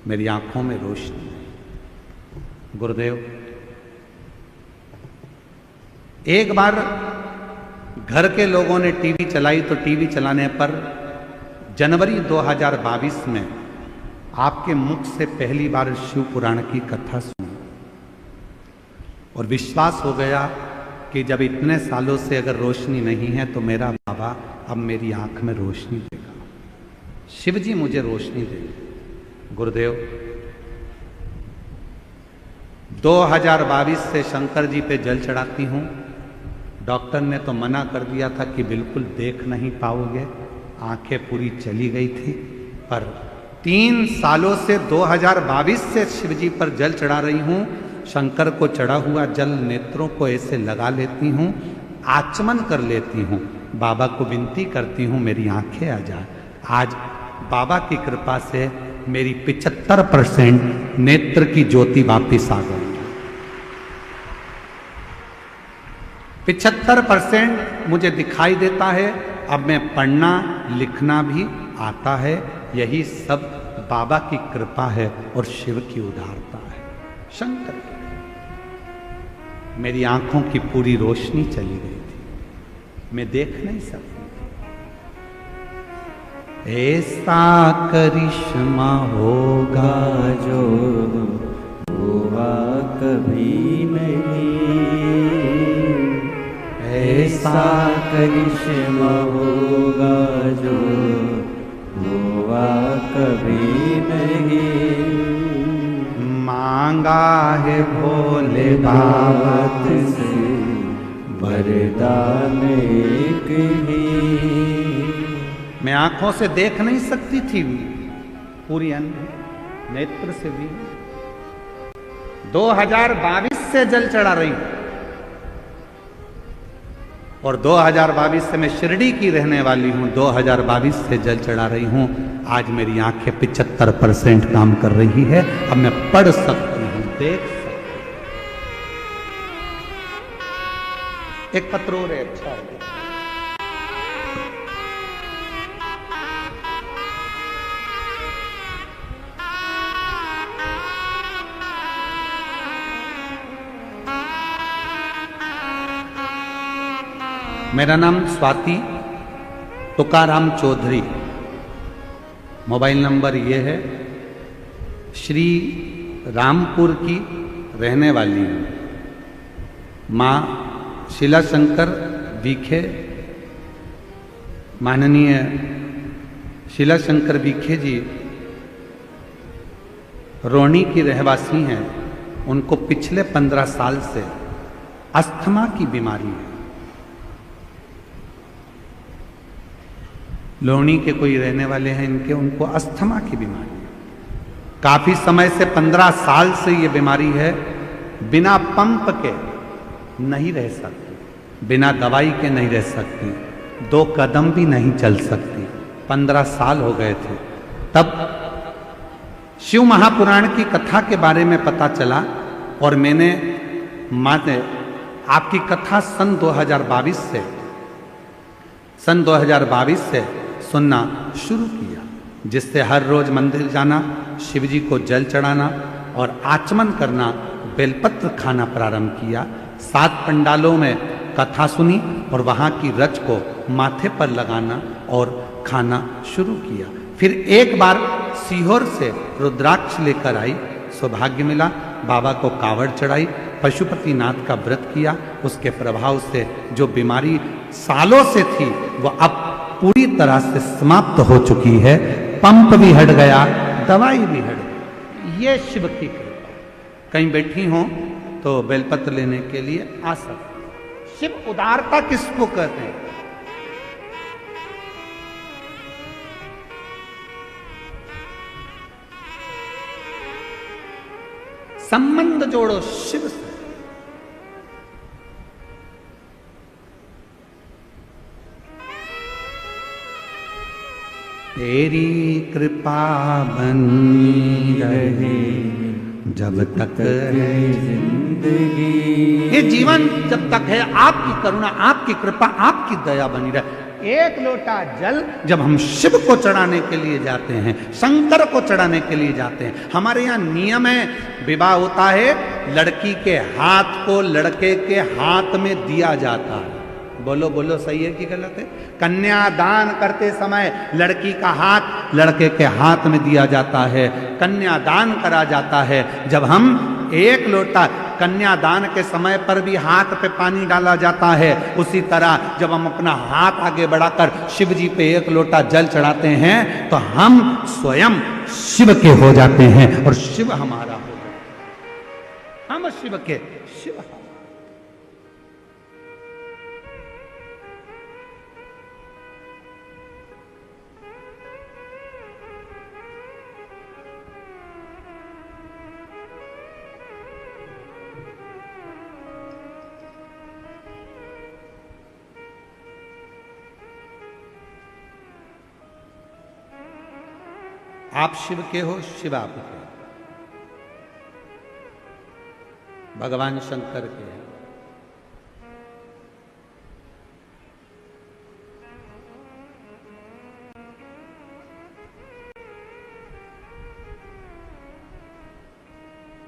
मेरी आंखों में रोशनी नहीं। गुरुदेव, एक बार घर के लोगों ने टीवी चलाई तो टीवी चलाने पर जनवरी 2022 में आपके मुख से पहली बार शिव पुराण की कथा सुनी और विश्वास हो गया कि जब इतने सालों से अगर रोशनी नहीं है तो मेरा बाबा अब मेरी आंख में रोशनी देगा। शिव जी मुझे रोशनी देंगे। गुरुदेव, 2022 से शंकर जी पे जल चढ़ाती हूं। डॉक्टर ने तो मना कर दिया था कि बिल्कुल देख नहीं पाओगे, आंखें पूरी चली गई थी। पर 3 सालों से 2022 से शिव जी पर जल चढ़ा रही हूं। शंकर को चढ़ा हुआ जल नेत्रों को ऐसे लगा लेती हूं, आचमन कर लेती हूं, बाबा को विनती करती हूं मेरी आंखें आ जाए। आज बाबा की कृपा से मेरी 75% नेत्र की ज्योति वापिस आ गई। 75% मुझे दिखाई देता है। अब मैं पढ़ना लिखना भी आता है। यही सब बाबा की कृपा है और शिव की उदारता है। शंकर, मेरी आंखों की पूरी रोशनी चली गई थी, मैं देख नहीं सकती थी। ऐसा करिश्मा होगा जो हुआ कभी नहीं, ऐसा करिश्मा होगा जो हुआ कभी नहीं। मांगा है भोले बाबा से वरदान एक ही। मैं आंखों से देख नहीं सकती थी, पूरी अंध नेत्र से भी। 2022 से जल चढ़ा रही हूं और 2022 से मैं शिरडी की रहने वाली हूं। 2022 से जल चढ़ा रही हूं। आज मेरी आंखें 75% काम कर रही है। अब मैं पढ़ सकती हूं, देख सकती हूं। एक पत्र और है, अच्छा है। मेरा नाम स्वाति तुकाराम चौधरी, मोबाइल नंबर ये है। श्री रामपुर की रहने वाली हूँ। माँ शीला शंकर बीखे, माननीय शीला शंकर बीखे जी रोणी की रहवासी हैं। उनको पिछले 15 साल से अस्थमा की बीमारी है। लोहनी के कोई रहने वाले हैं इनके, उनको अस्थमा की बीमारी है। काफी समय से 15 साल से ये बीमारी है। बिना पंप के नहीं रह सकती, बिना दवाई के नहीं रह सकती, 2 कदम भी नहीं चल सकती। 15 साल हो गए थे। तब शिव महापुराण की कथा के बारे में पता चला और मैंने आपकी कथा सन 2022 से सुनना शुरू किया, जिससे हर रोज मंदिर जाना, शिव जी को जल चढ़ाना और आचमन करना, बेलपत्र खाना प्रारंभ किया। 7 पंडालों में कथा सुनी और वहाँ की रच को माथे पर लगाना और खाना शुरू किया। फिर एक बार सीहोर से रुद्राक्ष लेकर आई, सौभाग्य मिला। बाबा को कावड़ चढ़ाई, पशुपति नाथ का व्रत किया। उसके प्रभाव से जो बीमारी सालों से थी वो अब पूरी तरह से समाप्त हो चुकी है। पंप भी हट गया, दवाई भी हट गई। ये शिव की कृपा। कहीं बैठी हो तो बेलपत्र लेने के लिए आ सकते। शिव उदारता किसको कहते हैं? संबंध जोड़ो शिव से। तेरी कृपा बनी रहे जब तक है जिंदगी। ये जीवन जब तक है, आपकी करुणा, आपकी कृपा, आपकी दया बनी रहे। एक लोटा जल जब हम शिव को चढ़ाने के लिए जाते हैं, शंकर को चढ़ाने के लिए जाते हैं, हमारे यहाँ नियम है, विवाह होता है, लड़की के हाथ को लड़के के हाथ में दिया जाता है। बोलो बोलो, सही है कि गलत है? कन्यादान करते समय लड़की का हाथ लड़के के हाथ में दिया जाता है, कन्यादान करा जाता है। जब हम एक लोटा, कन्यादान के समय पर भी हाथ पे पानी डाला जाता है, उसी तरह जब हम अपना हाथ आगे बढ़ाकर शिव जी पे एक लोटा जल चढ़ाते हैं तो हम स्वयं शिव के हो जाते हैं और शिव हमारा हो जाता है। हम शिव के, शिव। आप शिव के हो, शिव आप के। भगवान शंकर के हैं।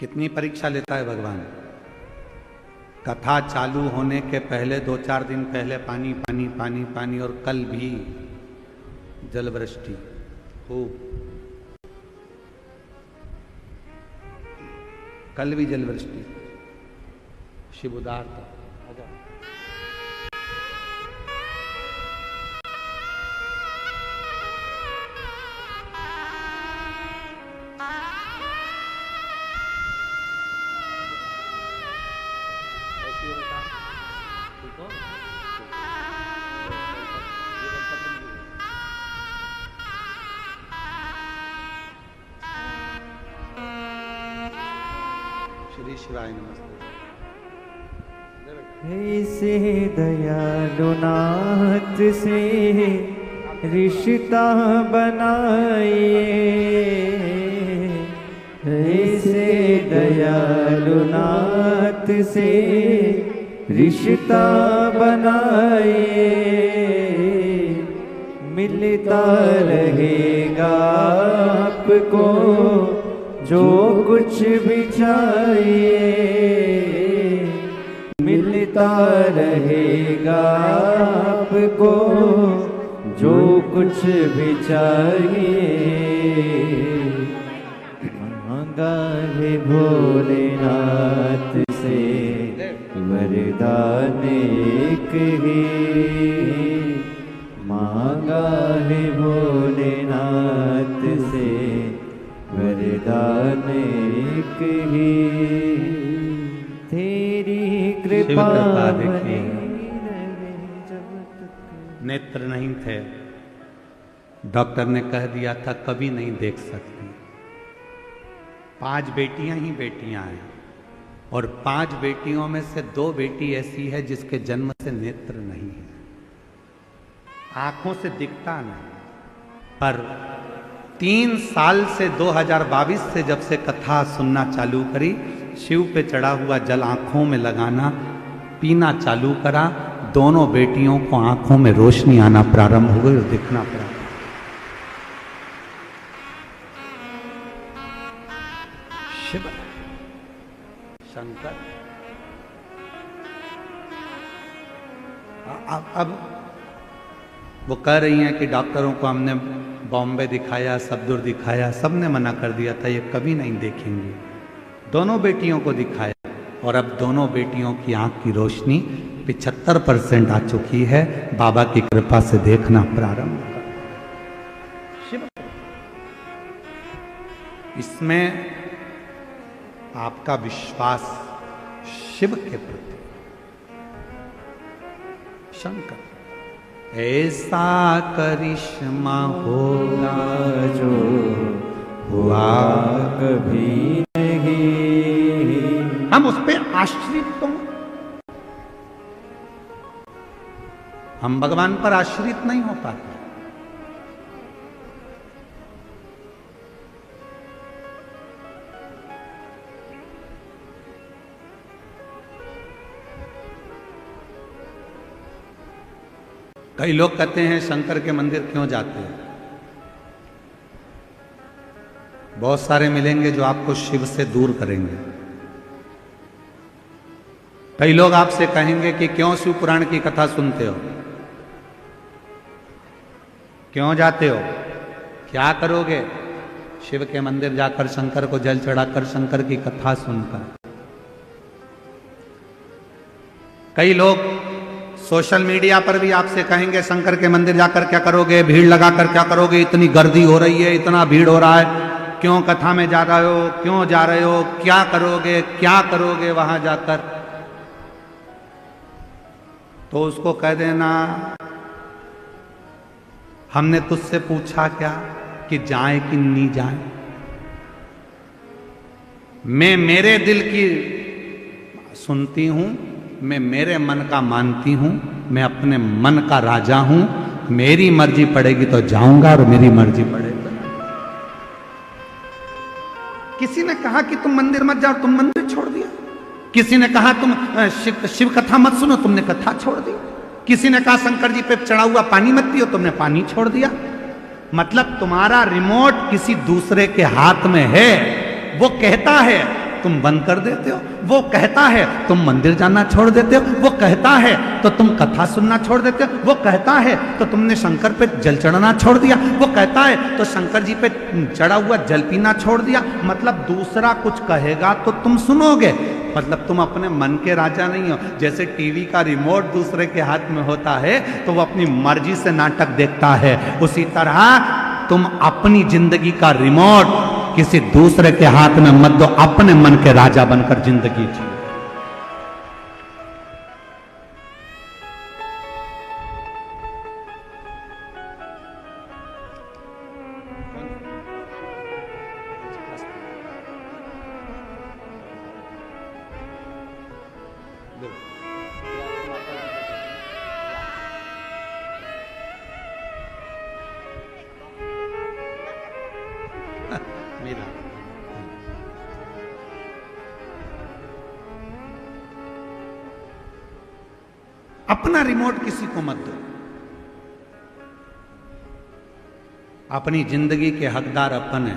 कितनी परीक्षा लेता है भगवान? कथा चालू होने के पहले 2-4 दिन पहले पानी पानी पानी पानी, और कल भी जल वृष्टि खूब। कल भी जल वृष्टि। शिव उदार था। श्री शिवाय नमस्ते। ऐसे दयालु नाथ से रिश्ता बनाइए, ऐसे दयालु नाथ से रिश्ता बनाइए, मिलता रहेगा आपको जो कुछ भी चाहिए, मिलता मिलता रहेगा आपको जो कुछ भी चाहिए। मांगा है भोलेनाथ से वरदान एक ही, मांगा है भोलेनाथ से वरदान एक ही। तेरी कृपा देखिए, नेत्र नहीं थे, डॉक्टर ने कह दिया था कभी नहीं देख सकती। 5 बेटियां ही बेटियां हैं और 5 बेटियों में से 2 बेटी ऐसी है जिसके जन्म से नेत्र नहीं है, आंखों से दिखता नहीं। पर 3 साल से 2022 से जब से कथा सुनना चालू करी, शिव पे चढ़ा हुआ जल आंखों में लगाना, पीना चालू करा, दोनों बेटियों को आंखों में रोशनी आना प्रारंभ हो गई और दिखना प्रारंभ। शिव शंकर अब वो कह रही हैं कि डॉक्टरों को हमने बॉम्बे दिखाया, सबदुर दिखाया, सबने मना कर दिया था ये कभी नहीं देखेंगी। दोनों बेटियों को दिखाया और अब दोनों बेटियों की आंख की रोशनी 75% आ चुकी है। बाबा की कृपा से देखना प्रारंभ कर। शिव इसमें आपका विश्वास शिव के प्रति, शंकर ऐसा करिश्मा होगा जो हुआ कभी नहीं। हम उस पे आश्रित तो, हम भगवान पर आश्रित नहीं हो पाते। कई लोग कहते हैं शंकर के मंदिर क्यों जाते हैं? बहुत सारे मिलेंगे जो आपको शिव से दूर करेंगे। कई लोग आपसे कहेंगे कि क्यों शिव पुराण की कथा सुनते हो, क्यों जाते हो, क्या करोगे? शिव के मंदिर जाकर शंकर को जल चढ़ाकर शंकर की कथा सुनकर। कई लोग सोशल मीडिया पर भी आपसे कहेंगे शंकर के मंदिर जाकर क्या करोगे, भीड़ लगाकर क्या करोगे, इतनी गर्दी हो रही है, इतना भीड़ हो रहा है, क्यों कथा में जा रहे हो, क्यों जा रहे हो, क्या करोगे, क्या करोगे वहां जाकर? तो उसको कह देना हमने तुझसे पूछा क्या कि जाए कि नहीं जाए। मैं मेरे दिल की सुनती हूं, मैं मेरे मन का मानती हूं, मैं अपने मन का राजा हूं। मेरी मर्जी पड़ेगी तो जाऊंगा और मेरी मर्जी पड़ेगी। किसी ने कहा कि तुम मंदिर मत जाओ, तुम मंदिर छोड़ दिया। किसी ने कहा तुम शिव कथा मत सुनो, तुमने कथा छोड़ दी। किसी ने कहा शंकर जी पे चढ़ा हुआ पानी मत पियो, तुमने पानी छोड़ दिया। मतलब तुम्हारा रिमोट किसी दूसरे के हाथ में है। वो कहता है तुम बंद कर देते हो, वो कहता है तुम मंदिर जाना छोड़ देते हो, वो कहता है तो तुम कथा सुनना छोड़ देते हो, वो कहता है तो तुमने शंकर पे जल चढ़ाना छोड़ दिया, वो कहता है तो शंकर जी पे चढ़ा हुआ जल पीना छोड़ दिया। मतलब दूसरा कुछ कहेगा तो तुम सुनोगे। मतलब तुम अपने मन के राजा नहीं हो। जैसे टीवी का रिमोट दूसरे के हाथ में होता है तो वो अपनी मर्जी से नाटक देखता है, उसी तरह तुम अपनी जिंदगी का रिमोट किसी दूसरे के हाथ में मत दो, अपने मन के राजा बनकर जिंदगी जियो। मेरा अपना रिमोट किसी को मत दो। अपनी जिंदगी के हकदार अपन है।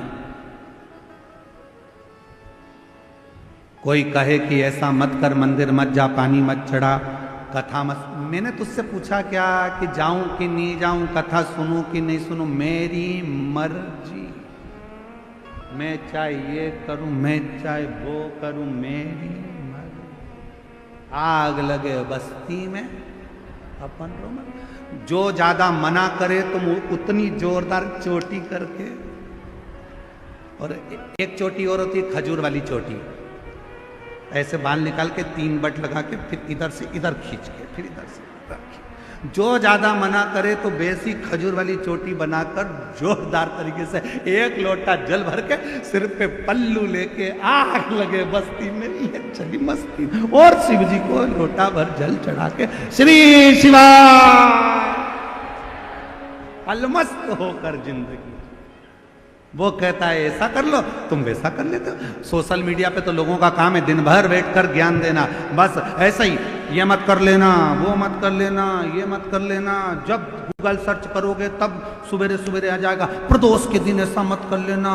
कोई कहे कि ऐसा मत कर, मंदिर मत जा, पानी मत चढ़ा, कथा मत। मैंने तुझसे पूछा क्या कि जाऊं कि नहीं जाऊं, कथा सुनूं कि नहीं सुनूं, मेरी मर्जी। मैं चाहे ये करूं, मैं चाहे वो करूं, मेरी मर्जी। आग लगे बस्ती में अपन रोमन। जो ज्यादा मना करे तुम उतनी जोरदार चोटी करके, और एक चोटी और होती है खजूर वाली चोटी, ऐसे बाल निकाल के 3 बट लगा के फिर इधर से इधर खींच के फिर इधर से इधर खींच। जो ज्यादा मना करे तो वैसी खजूर वाली चोटी बनाकर जोरदार तरीके से 1 लोटा जल भर के सिर पे पल्लू लेके आग लगे बस्ती में, ये चली मस्ती। और शिव जी को लोटा भर जल चढ़ा के श्री शिवा अलमस्त होकर जिंदगी। वो कहता है ऐसा कर लो, तुम वैसा कर लेते हो। सोशल मीडिया पे तो लोगों का काम है दिन भर बैठकर ज्ञान देना, बस ऐसा ही, ये मत कर लेना, वो मत कर लेना, ये मत कर लेना। जब गूगल सर्च करोगे तब सवेरे सवेरे आ जाएगा, प्रदोष के दिन ऐसा मत कर लेना,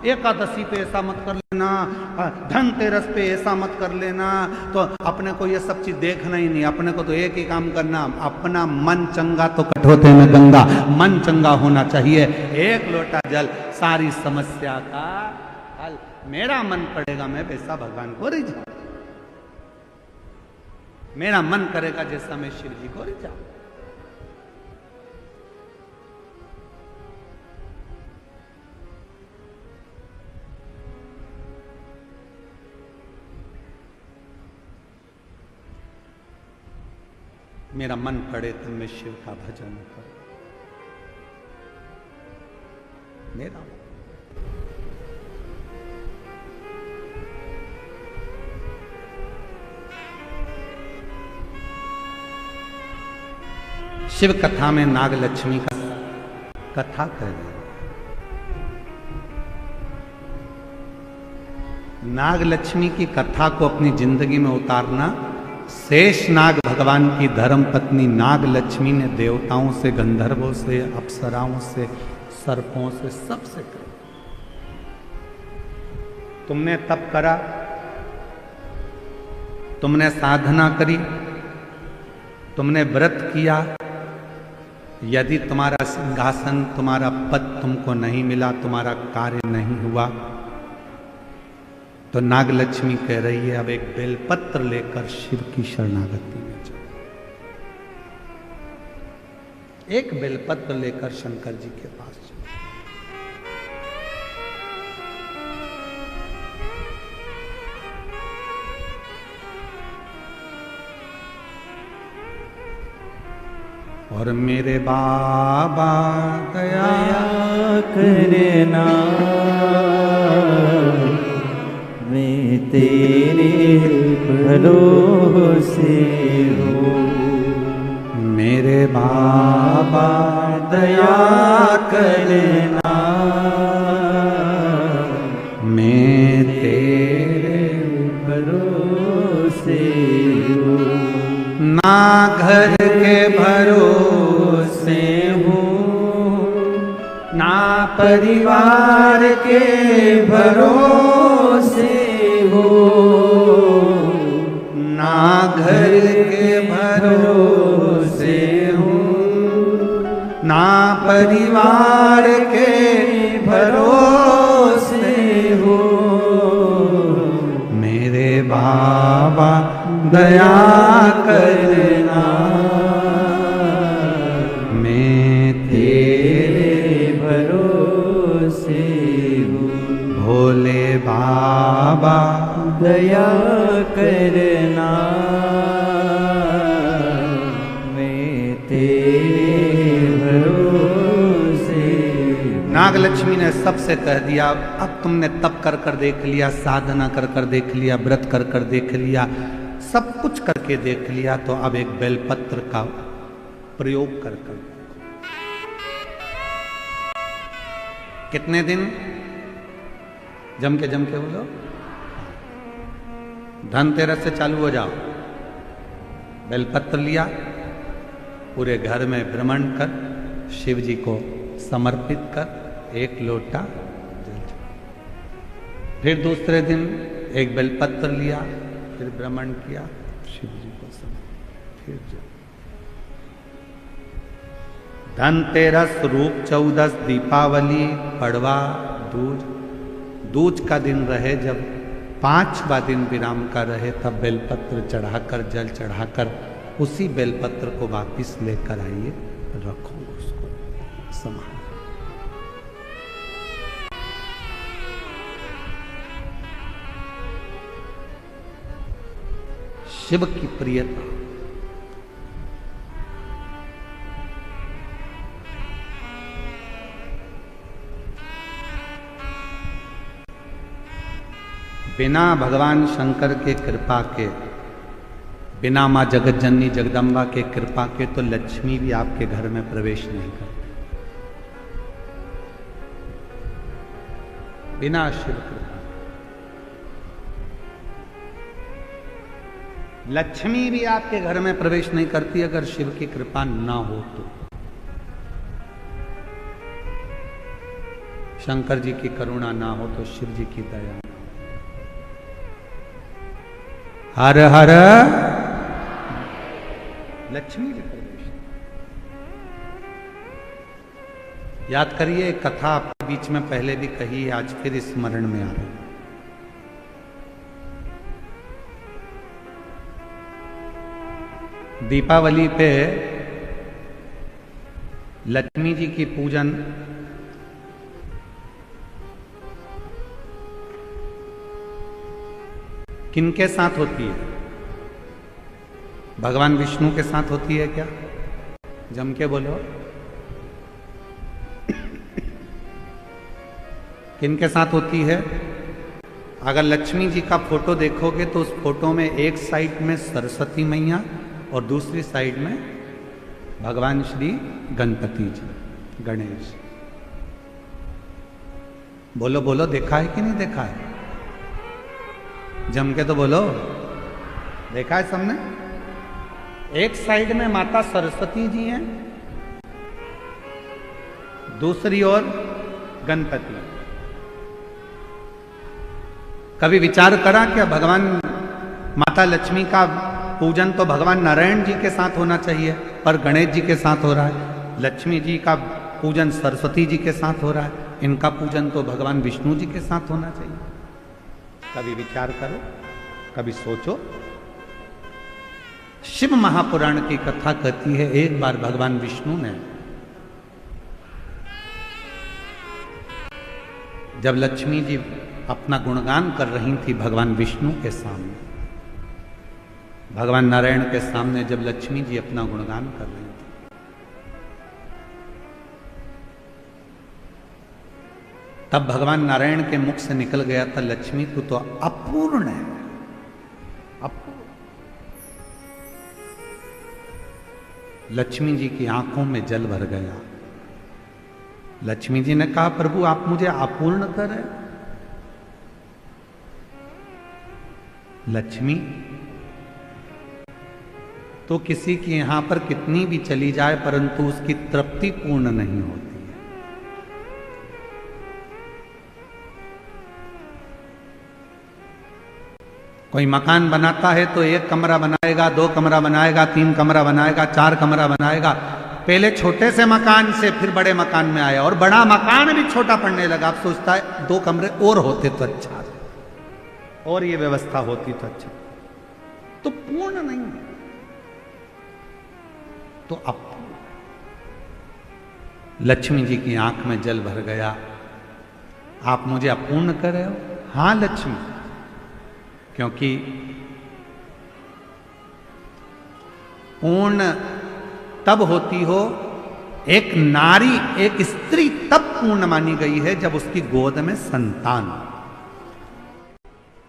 एकादशी पे ऐसा मत कर लेना, धनतेरस पे ऐसा मत कर लेना। तो अपने को ये सब चीज देखना ही नहीं, अपने को तो एक ही काम करना, अपना मन चंगा तो कठोते में गंगा, मन चंगा होना चाहिए। 1 लोटा जल सारी समस्या का हल। मेरा मन पड़ेगा मैं वैसा भगवान को रिझाऊं, मेरा मन करेगा जैसा मैं शिव जी को रिझाऊं। मेरा मन पड़े तो मैं शिव का भजन करूं, मेरा शिव कथा में नाग लक्ष्मी का कथा कर रहे। नाग लक्ष्मी की कथा को अपनी जिंदगी में उतारना, शेषनाग भगवान की धर्म पत्नी नाग लक्ष्मी ने देवताओं से, गंधर्वों से, अप्सराओं से, सर्पों से, सबसे कहा, तुमने तप करा, तुमने साधना करी, तुमने व्रत किया, यदि तुम्हारा सिंहासन, तुम्हारा पद तुमको नहीं मिला, तुम्हारा कार्य नहीं हुआ, तो नाग लक्ष्मी कह रही है अब एक बेलपत्र लेकर शिव की शरणागति में जाओ। एक बेलपत्र लेकर शंकर जी के पास जाओ। और मेरे बाबा दया करना, मैं तेरे भरोसे हूँ। मेरे बाबा दया करना, मैं तेरे भरोसे हूँ। ना घर के भरोसे हूँ, ना परिवार के भरोसे हूँ, ना घर के भरोसे हूँ, ना परिवार के भरोसे हूँ। मेरे बाबा दया करना, मैं तेरे भरोसे हूँ। भोले बाबा दया करना, मैं तेरे भरोसे। नाग लक्ष्मी ने सबसे कह दिया अब तुमने तप कर कर देख लिया, साधना कर कर देख लिया, व्रत कर कर देख लिया, सब कुछ करके देख लिया, तो अब एक बेलपत्र का प्रयोग कर कर। कितने दिन? जम के बोलो, धनतेरस से चालू हो जाओ। बेलपत्र लिया, पूरे घर में भ्रमण कर, शिव जी को समर्पित कर, 1 लोटा जल। फिर दूसरे दिन एक बेलपत्र लिया, फिर भ्रमण किया, शिव जी को समझ, फिर जो धनतेरस, रूप 14, दीपावली, पड़वा, दूज। दूज का दिन रहे जब 5वां दिन विराम का रहे, तब बेलपत्र चढ़ाकर, जल चढ़ाकर उसी बेलपत्र को वापिस लेकर आइए, रखो उसको संभाल। शिव की प्रियता, बिना भगवान शंकर के कृपा के, बिना माँ जगत जननी जगदम्बा के कृपा के तो लक्ष्मी भी आपके घर में प्रवेश नहीं करती। बिना शिव कृपा लक्ष्मी भी आपके घर में प्रवेश नहीं करती, अगर शिव की कृपा ना हो तो। शंकर जी की करुणा ना हो तो शिव जी की दया ना हो। हर हर लक्ष्मी जी प्रवेश। याद करिए, कथा आपके बीच में पहले भी कही, आज फिर स्मरण में आ रही। दीपावली पे लक्ष्मी जी की पूजन किनके साथ होती है? भगवान विष्णु के साथ होती है क्या? जम के बोलो। किनके साथ होती है? अगर लक्ष्मी जी का फोटो देखोगे तो उस फोटो में एक साइड में सरस्वती मैया और दूसरी साइड में भगवान श्री गणपति जी, गणेश। बोलो बोलो, देखा है कि नहीं देखा है? जम के तो बोलो, देखा है सबने? एक साइड में माता सरस्वती जी हैं, दूसरी ओर गणपति। कभी विचार करा क्या भगवान माता लक्ष्मी का पूजन तो भगवान नारायण जी के साथ होना चाहिए, पर गणेश जी के साथ हो रहा है। लक्ष्मी जी का पूजन सरस्वती जी के साथ हो रहा है, इनका पूजन तो भगवान विष्णु जी के साथ होना चाहिए। कभी विचार करो, कभी सोचो। शिव महापुराण की कथा कहती है, एक बार भगवान विष्णु ने जब लक्ष्मी जी अपना गुणगान कर रही थी भगवान विष्णु के सामने, भगवान नारायण के सामने जब लक्ष्मी जी अपना गुणगान कर रही थी, तब भगवान नारायण के मुख से निकल गया था, लक्ष्मी तू तो अपूर्ण है, अपूर्ण। लक्ष्मी जी की आंखों में जल भर गया। लक्ष्मी जी ने कहा, प्रभु आप मुझे अपूर्ण करें। लक्ष्मी तो किसी की यहां पर कितनी भी चली जाए परंतु उसकी तृप्ति पूर्ण नहीं होती है। कोई मकान बनाता है तो 1 कमरा बनाएगा, 2 कमरा बनाएगा, 3 कमरा बनाएगा, 4 कमरा बनाएगा। पहले छोटे से मकान से फिर बड़े मकान में आया और बड़ा मकान भी छोटा पड़ने लगा। अब सोचता है 2 कमरे और होते तो अच्छा, और ये व्यवस्था होती तो अच्छा। तो पूर्ण नहीं है, तो अब लक्ष्मी जी की आंख में जल भर गया। आप मुझे अपूर्ण कर रहे हो? हां लक्ष्मी, क्योंकि पूर्ण तब होती हो, एक नारी, एक स्त्री तब पूर्ण मानी गई है जब उसकी गोद में संतान,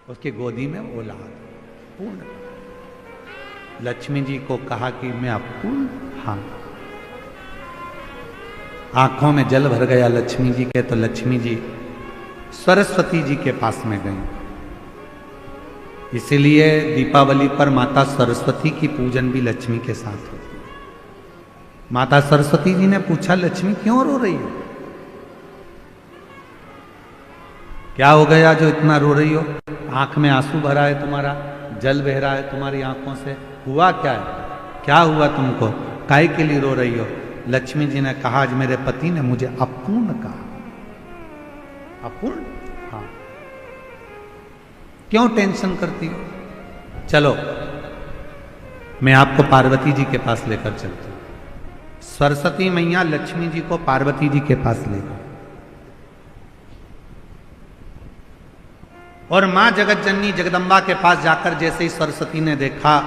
उसकी गोदी में औलाद पूर्ण। लक्ष्मी जी को कहा कि मैं अपूर्ण, हाँ। आंखों में जल भर गया लक्ष्मी जी के, तो लक्ष्मी जी सरस्वती जी के पास में गई। इसीलिए दीपावली पर माता सरस्वती की पूजन भी लक्ष्मी के साथ होती है। माता सरस्वती जी ने पूछा, लक्ष्मी क्यों रो रही हो? क्या हो गया जो इतना रो रही हो? आंख में आंसू भरा है तुम्हारा, जल बह रहा है तुम्हारी आंखों से, हुआ क्या है? क्या हुआ तुमको? काहे के लिए रो रही हो? लक्ष्मी जी ने कहा, आज मेरे पति ने मुझे अपूर्ण कहा। अपूर्ण? हाँ। क्यों टेंशन करती हो? चलो मैं आपको पार्वती जी के पास लेकर चलती हूं। सरस्वती मैया लक्ष्मी जी को पार्वती जी के पास ले गई और मां जगत जननी जगदम्बा के पास जाकर जैसे ही सरस्वती ने देखा,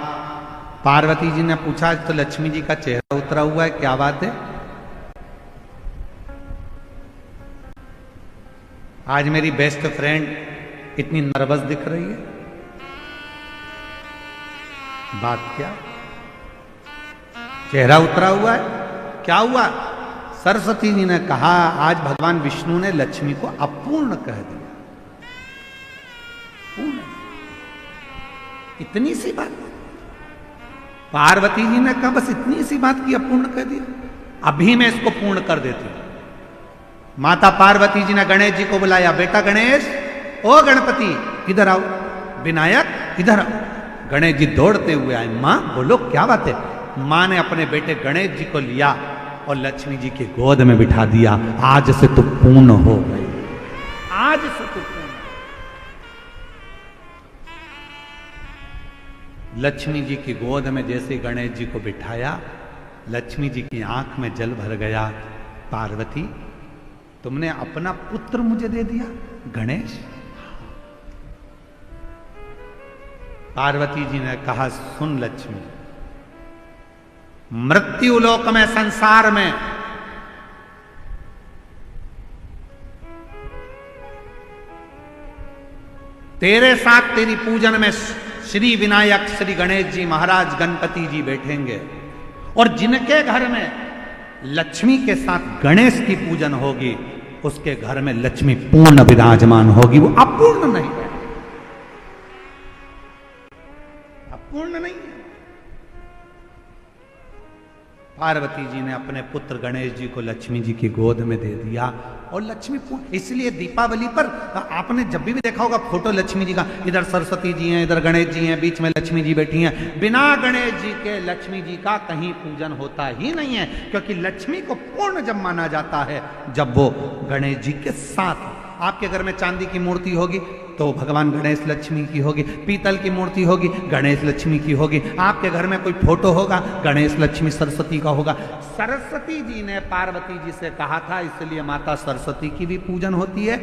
पार्वती जी ने पूछा, तो लक्ष्मी जी का चेहरा उतरा हुआ है, क्या बात है? आज मेरी बेस्ट फ्रेंड इतनी नर्वस दिख रही है, बात क्या? चेहरा उतरा हुआ है, क्या हुआ? सरस्वती जी ने कहा, आज भगवान विष्णु ने लक्ष्मी को अपूर्ण कह दिया। पूर्ण, इतनी सी बात। पार्वती जी ने कहा, बस इतनी सी बात की अपूर्ण कह दिया, अभी मैं इसको पूर्ण कर देती हूं। माता पार्वती जी ने गणेश जी को बुलाया, बेटा गणेश, ओ गणपति इधर आओ, विनायक इधर आओ। गणेश जी दौड़ते हुए आए। मां बोलो क्या बात है? मां ने अपने बेटे गणेश जी को लिया और लक्ष्मी जी की गोद में बिठा दिया। आज से तू पूर्ण हो गई, आज से तू पूर्ण। लक्ष्मी जी की गोद में जैसे गणेश जी को बिठाया, लक्ष्मी जी की आंख में जल भर गया। पार्वती, तुमने अपना पुत्र मुझे दे दिया? गणेश? पार्वती जी ने कहा, सुन लक्ष्मी, मृत्यु लोक में, संसार में तेरे साथ तेरी पूजन में श्री विनायक, श्री गणेश जी महाराज, गणपति जी बैठेंगे, और जिनके घर में लक्ष्मी के साथ गणेश की पूजन होगी, उसके घर में लक्ष्मी पूर्ण विराजमान होगी, वो अपूर्ण नहीं है, अपूर्ण नहीं है। पार्वती जी ने अपने पुत्र गणेश जी को लक्ष्मी जी की गोद में दे दिया और लक्ष्मी पूर्ण। इसलिए दीपावली पर आपने जब भी देखा होगा फोटो लक्ष्मी जी का, इधर सरस्वती जी हैं, इधर गणेश जी हैं, बीच में लक्ष्मी जी बैठी हैं। बिना गणेश जी के लक्ष्मी जी का कहीं पूजन होता ही नहीं है, क्योंकि लक्ष्मी को पूर्ण जब माना जाता है जब वो गणेश जी के साथ। आपके घर में चांदी की मूर्ति होगी तो भगवान गणेश लक्ष्मी की होगी, पीतल की मूर्ति होगी गणेश लक्ष्मी की होगी, आपके घर में कोई फोटो होगा गणेश लक्ष्मी सरस्वती का होगा। सरस्वती जी ने पार्वती जी से कहा था, इसलिए माता सरस्वती की भी पूजन होती है।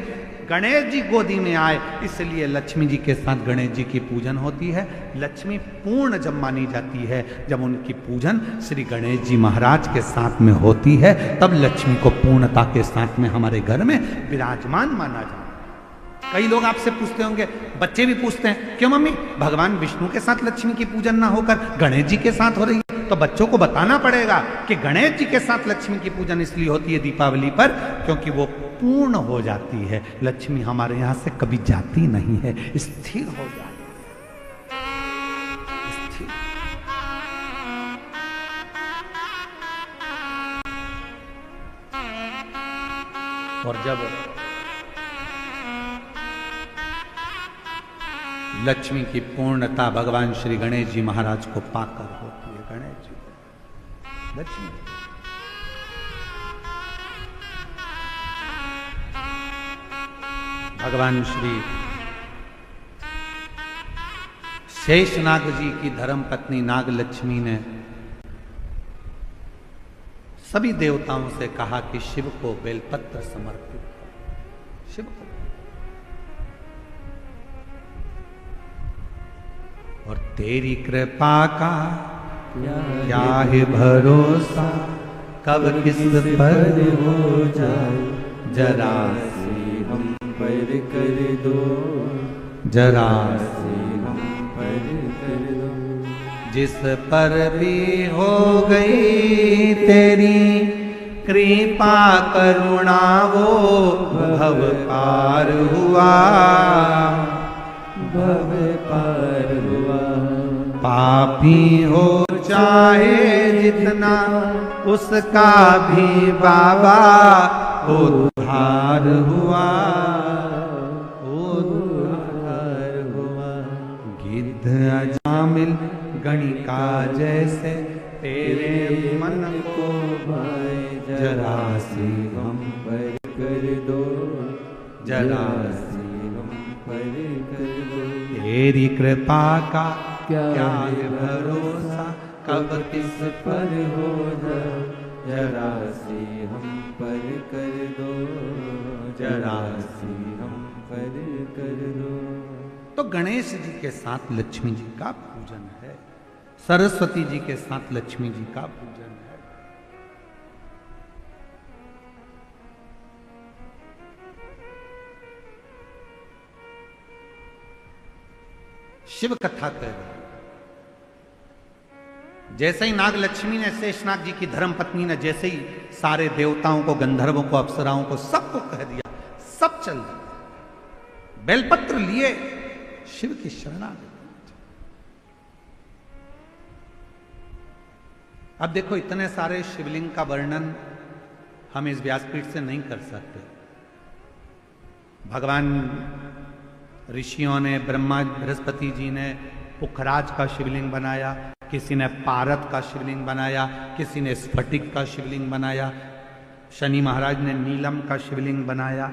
गणेश जी गोदी में आए इसलिए लक्ष्मी जी के साथ गणेश जी की पूजन होती है। लक्ष्मी पूर्ण जब मानी जाती है जब उनकी पूजन श्री गणेश जी महाराज के साथ में होती है, तब लक्ष्मी को पूर्णता के साथ में हमारे घर में विराजमान माना जाता है। कई लोग आपसे पूछते होंगे, बच्चे भी पूछते हैं, क्यों मम्मी भगवान विष्णु के साथ लक्ष्मी की पूजन ना होकर गणेश जी के साथ हो रही है? तो बच्चों को बताना पड़ेगा कि गणेश जी के साथ लक्ष्मी की पूजन इसलिए होती है दीपावली पर, क्योंकि वो पूर्ण हो जाती है। लक्ष्मी हमारे यहां से कभी जाती नहीं है, स्थिर हो जाती है, स्थिर। और जब लक्ष्मी की पूर्णता भगवान श्री गणेश जी महाराज को पाकर होती है, गणेश जी को लक्ष्मी, भगवान श्री शेषनाग जी की धर्म पत्नी नाग लक्ष्मी ने सभी देवताओं से कहा कि शिव को बेलपत्र समर्पित करो, शिव को। और तेरी कृपा का क्या है भरोसा, कब किस पर हो जाए, जरा से हम पर कर दो, जरा से हम पर कर दो। जिस पर भी हो गई तेरी कृपा करुणा, वो भव पार हुआ, भव पार हुआ। पापी हो चाहे जितना, उसका भी बाबा उद्धार हुआ, उद्धार मिल गणिका जैसे तेरे मन को भाई जरा सी हम पर कर दो, जरा सी हम पर कर दो। तेरी कृपा का क्या क्या है है भरोसा, कब किस पर हो जाए, जरा सी हम पर कर दो, जरा सी हम पर कर दो। तो गणेश जी के साथ लक्ष्मी जी का पूजन है, सरस्वती जी के साथ लक्ष्मी जी का पूजन है। शिव कथा कह रही, जैसे ही नाग लक्ष्मी ने शेषनाग जी की धर्म पत्नी ने जैसे ही सारे देवताओं को, गंधर्वों को, अप्सराओं को, सबको कह दिया, सब चल दिया, बेलपत्र लिए शिव की शरणागति। अब देखो, इतने सारे शिवलिंग का वर्णन हम इस व्यासपीठ से नहीं कर सकते। भगवान ऋषियों ने, ब्रह्मा बृहस्पति जी ने पुखराज का शिवलिंग बनाया, किसी ने पारत का शिवलिंग बनाया, किसी ने स्फटिक का शिवलिंग बनाया, शनि महाराज ने नीलम का शिवलिंग बनाया,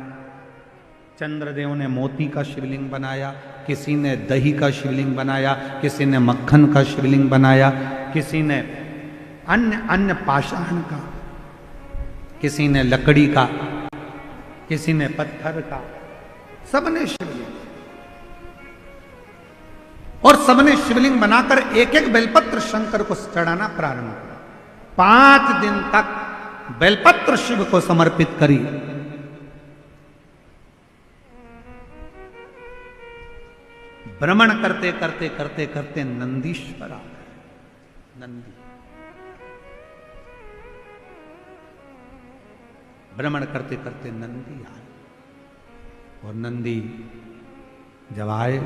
चंद्रदेव ने मोती का शिवलिंग बनाया, किसी ने दही का शिवलिंग बनाया, किसी ने मक्खन का शिवलिंग बनाया, किसी ने अन्य पाषाण का, किसी ने लकड़ी का, किसी ने पत्थर का, सबने शिवलिंग, और सबने शिवलिंग बनाकर एक एक बेलपत्र शंकर को चढ़ाना प्रारंभ किया। 5 दिन तक बेलपत्र शिव को समर्पित करी। भ्रमण करते करते करते करते नंदीश्वर आ गए। नंदी भ्रमण करते करते नंदी आए, और नंदी जब आए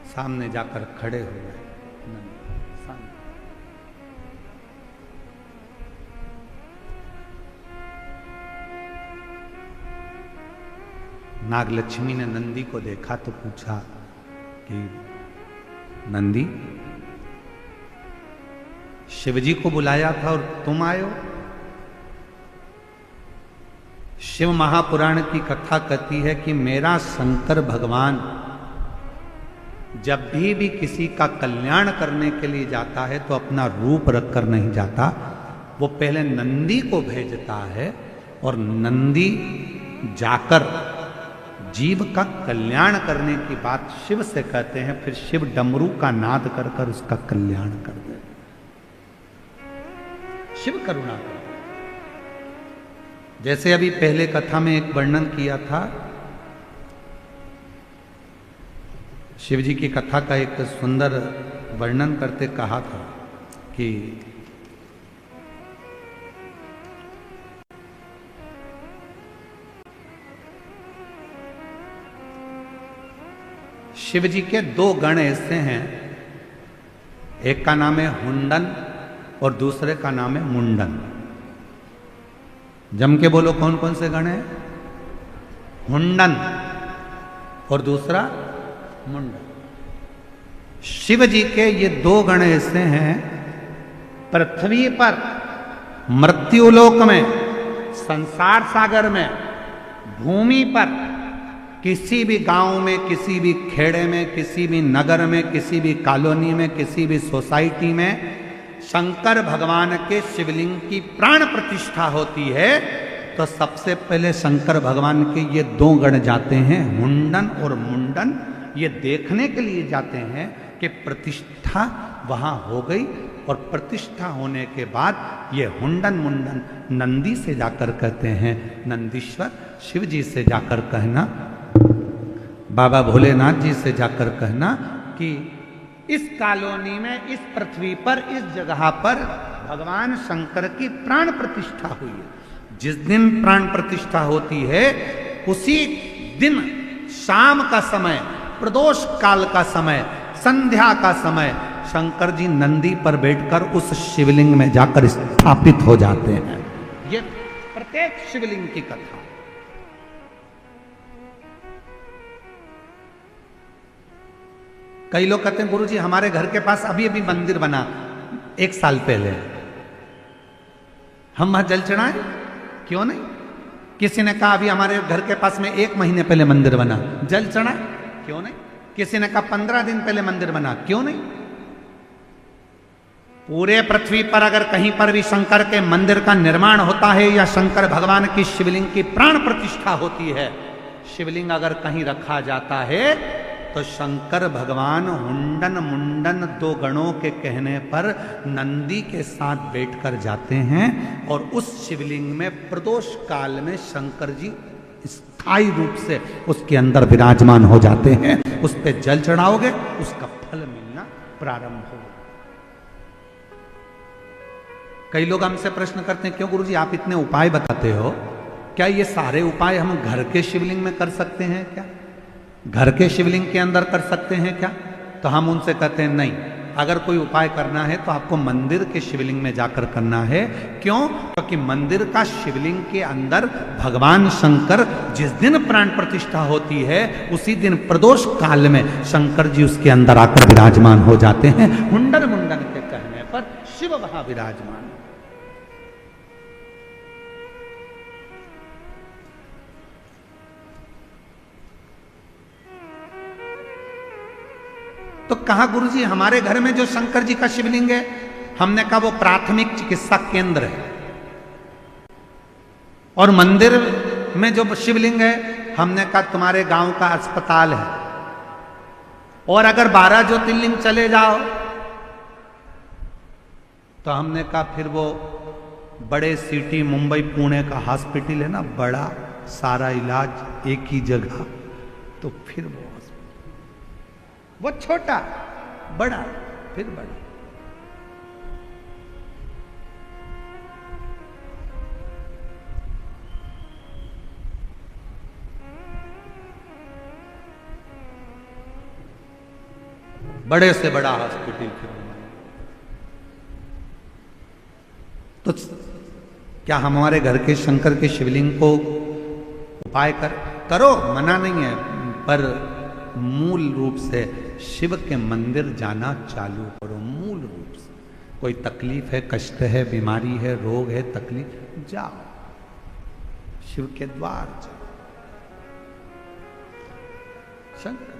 सामने जाकर खड़े हो गए। सामने नागलक्ष्मी ने नंदी को देखा तो पूछा कि नंदी, शिवजी को बुलाया था और तुम आए हो? शिव महापुराण की कथा कहती है कि मेरा शंकर भगवान जब भी किसी का कल्याण करने के लिए जाता है तो अपना रूप रखकर नहीं जाता, वो पहले नंदी को भेजता है, और नंदी जाकर जीव का कल्याण करने की बात शिव से कहते हैं, फिर शिव डमरू का नाद कर कर उसका कल्याण कर दे। शिव करुणा कर, जैसे अभी पहले कथा में एक वर्णन किया था, शिव जी की कथा का एक सुंदर वर्णन करते कहा था कि शिव जी के 2 गण ऐसे हैं, एक का नाम है हुंडन और दूसरे का नाम है मुंडन। जम के बोलो कौन कौन से गण हैं? हुंडन और दूसरा मुंडन। शिव जी के ये 2 गण ऐसे हैं, पृथ्वी पर मृत्युलोक में, संसार सागर में, भूमि पर, किसी भी गांव में, किसी भी खेड़े में, किसी भी नगर में, किसी भी कॉलोनी में, किसी भी सोसाइटी में शंकर भगवान के शिवलिंग की प्राण प्रतिष्ठा होती है तो सबसे पहले शंकर भगवान के ये 2 गण जाते हैं, हुंडन और मुंडन। ये देखने के लिए जाते हैं कि प्रतिष्ठा वहां हो गई, और प्रतिष्ठा होने के बाद ये हुंडन मुंडन नंदी से जाकर कहते हैं, नंदीश्वर शिव जी से जाकर कहना, बाबा भोलेनाथ जी से जाकर कहना कि इस कॉलोनी में, इस पृथ्वी पर, इस जगह पर भगवान शंकर की प्राण प्रतिष्ठा हुई है। जिस दिन प्राण प्रतिष्ठा होती है उसी दिन शाम का समय, प्रदोष काल का समय, संध्या का समय, शंकर जी नंदी पर बैठकर उस शिवलिंग में जाकर स्थापित हो जाते हैं। ये प्रत्येक शिवलिंग की कथा। कई लोग कहते हैं गुरुजी हमारे घर के पास अभी अभी मंदिर बना 1 साल पहले, हम वहां जल चढ़ाएं? क्यों नहीं? किसी ने कहा अभी हमारे घर के पास में 1 महीने पहले मंदिर बना, जल चढ़ाएं? क्यों नहीं? किसी ने कहा 15 दिन पहले मंदिर बना, क्यों नहीं? पूरे पृथ्वी पर अगर कहीं पर भी शंकर के मंदिर का निर्माण होता है या शंकर भगवान की शिवलिंग की प्राण प्रतिष्ठा होती है, शिवलिंग अगर कहीं रखा जाता है तो शंकर भगवान हुंडन मुंडन 2 गणों के कहने पर नंदी के साथ बैठकर जाते हैं और उस शिवलिंग में प्रदोष काल में शंकर जी स्थायी रूप से उसके अंदर विराजमान हो जाते हैं। उस पे जल चढ़ाओगे उसका फल मिलना प्रारंभ होगा। कई लोग हमसे प्रश्न करते हैं क्यों गुरुजी आप इतने उपाय बताते हो, क्या ये सारे उपाय हम घर के शिवलिंग में कर सकते हैं क्या? घर के शिवलिंग के अंदर कर सकते हैं क्या? तो हम उनसे कहते हैं नहीं, अगर कोई उपाय करना है तो आपको मंदिर के शिवलिंग में जाकर करना है। क्यों? क्योंकि मंदिर का शिवलिंग के अंदर भगवान शंकर जिस दिन प्राण प्रतिष्ठा होती है उसी दिन प्रदोष काल में शंकर जी उसके अंदर आकर विराजमान हो जाते हैं। हुंडन मुंडन के कहने पर शिव वहां विराजमान। तो कहा गुरुजी हमारे घर में जो शंकर जी का शिवलिंग है, हमने कहा वो प्राथमिक चिकित्सा केंद्र है, और मंदिर में जो शिवलिंग है हमने कहा तुम्हारे गांव का अस्पताल है, और अगर 12 ज्योतिर्लिंग चले जाओ तो हमने कहा फिर वो बड़े सिटी मुंबई पुणे का हॉस्पिटल है ना, बड़ा सारा इलाज एक ही जगह, तो फिर वो छोटा बड़ा फिर बड़ा। बड़े से बड़ा हॉस्पिटल फिर। तो क्या हमारे घर के शंकर के शिवलिंग को उपाय करो, मना नहीं है, पर मूल रूप से शिव के मंदिर जाना चालू करो। मूल रूप से कोई तकलीफ है, कष्ट है, बीमारी है, रोग है, तकलीफ, जाओ शिव के द्वार जाओ। शंकर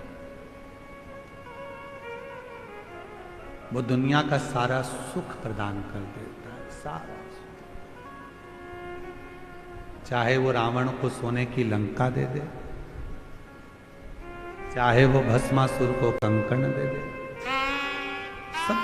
वो दुनिया का सारा सुख प्रदान कर देता है, सारा सुख। चाहे वो रावण को सोने की लंका दे दे, चाहे वो भस्मासुर को कंकण दे दे, सब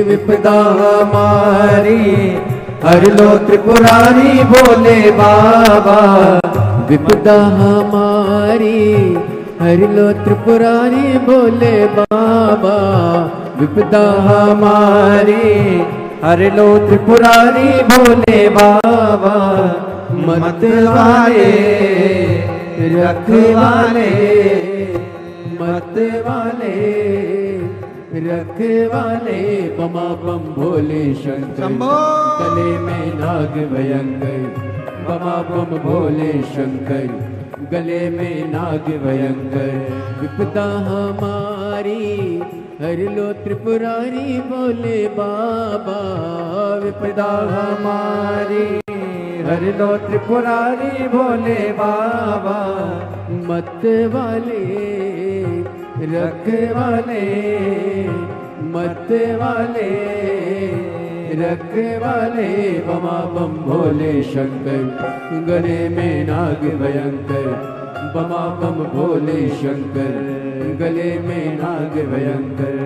विपदा हमारी हर लो त्रिपुरारी भोले बाबा। विपदा हमारी हर लो त्रिपुरारी भोले बाबा। विपदा हमारी हर लो त्रिपुरारी भोले बाबा। मत वाले रखवाले, मत वाले रखवाले, बमा बम भोले शंकर। गले में नाग भयंकर, बमा बम भोले शंकर। गले में नाग भयंकर। विपदा हमारी हर लो त्रिपुरारी भोले बाबा। विपदा हमारी हर लो त्रिपुरारी भोले बाबा। मत वाले रखवाले, मत वाले रखवाले, बमा बम भोले शंकर। गले में नाग भयंकर, बमा बम भोले शंकर। गले में नाग भयंकर।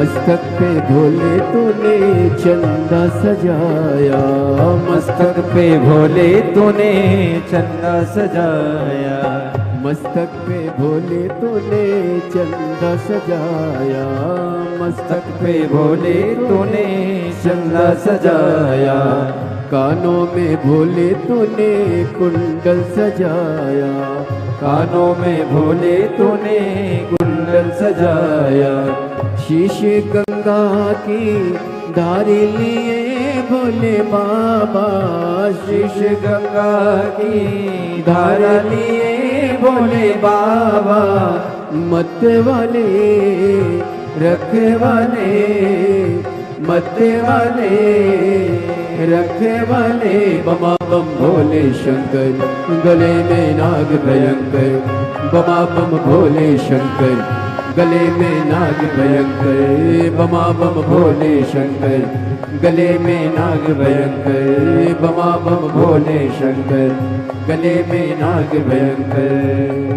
मस्तक पे भोले तूने चंदा सजाया, मस्तक पे भोले तूने चंदा सजाया, मस्तक पे भोले तूने चंदा सजाया, मस्तक पे भोले तूने चंदा सजाया, कानों में भोले तूने कुंडल सजाया, कानों में भोले तूने कुंडल सजाया, शीश गंगा की धारी लिए भोले बाबा, शीश गंगा की धारा लिए भोले बाबा, मत वाले रखे वाले, मत वाले रखे वाले, बमा बम भोले शंकर, गले में नाग भयंकर, बमा बम भोले शंकर, गले में नाग भयंकर, बमा बम भोले शंकर, गले में नाग भयंकर, बमा बम भोले शंकर, गले में नाग भयंकर।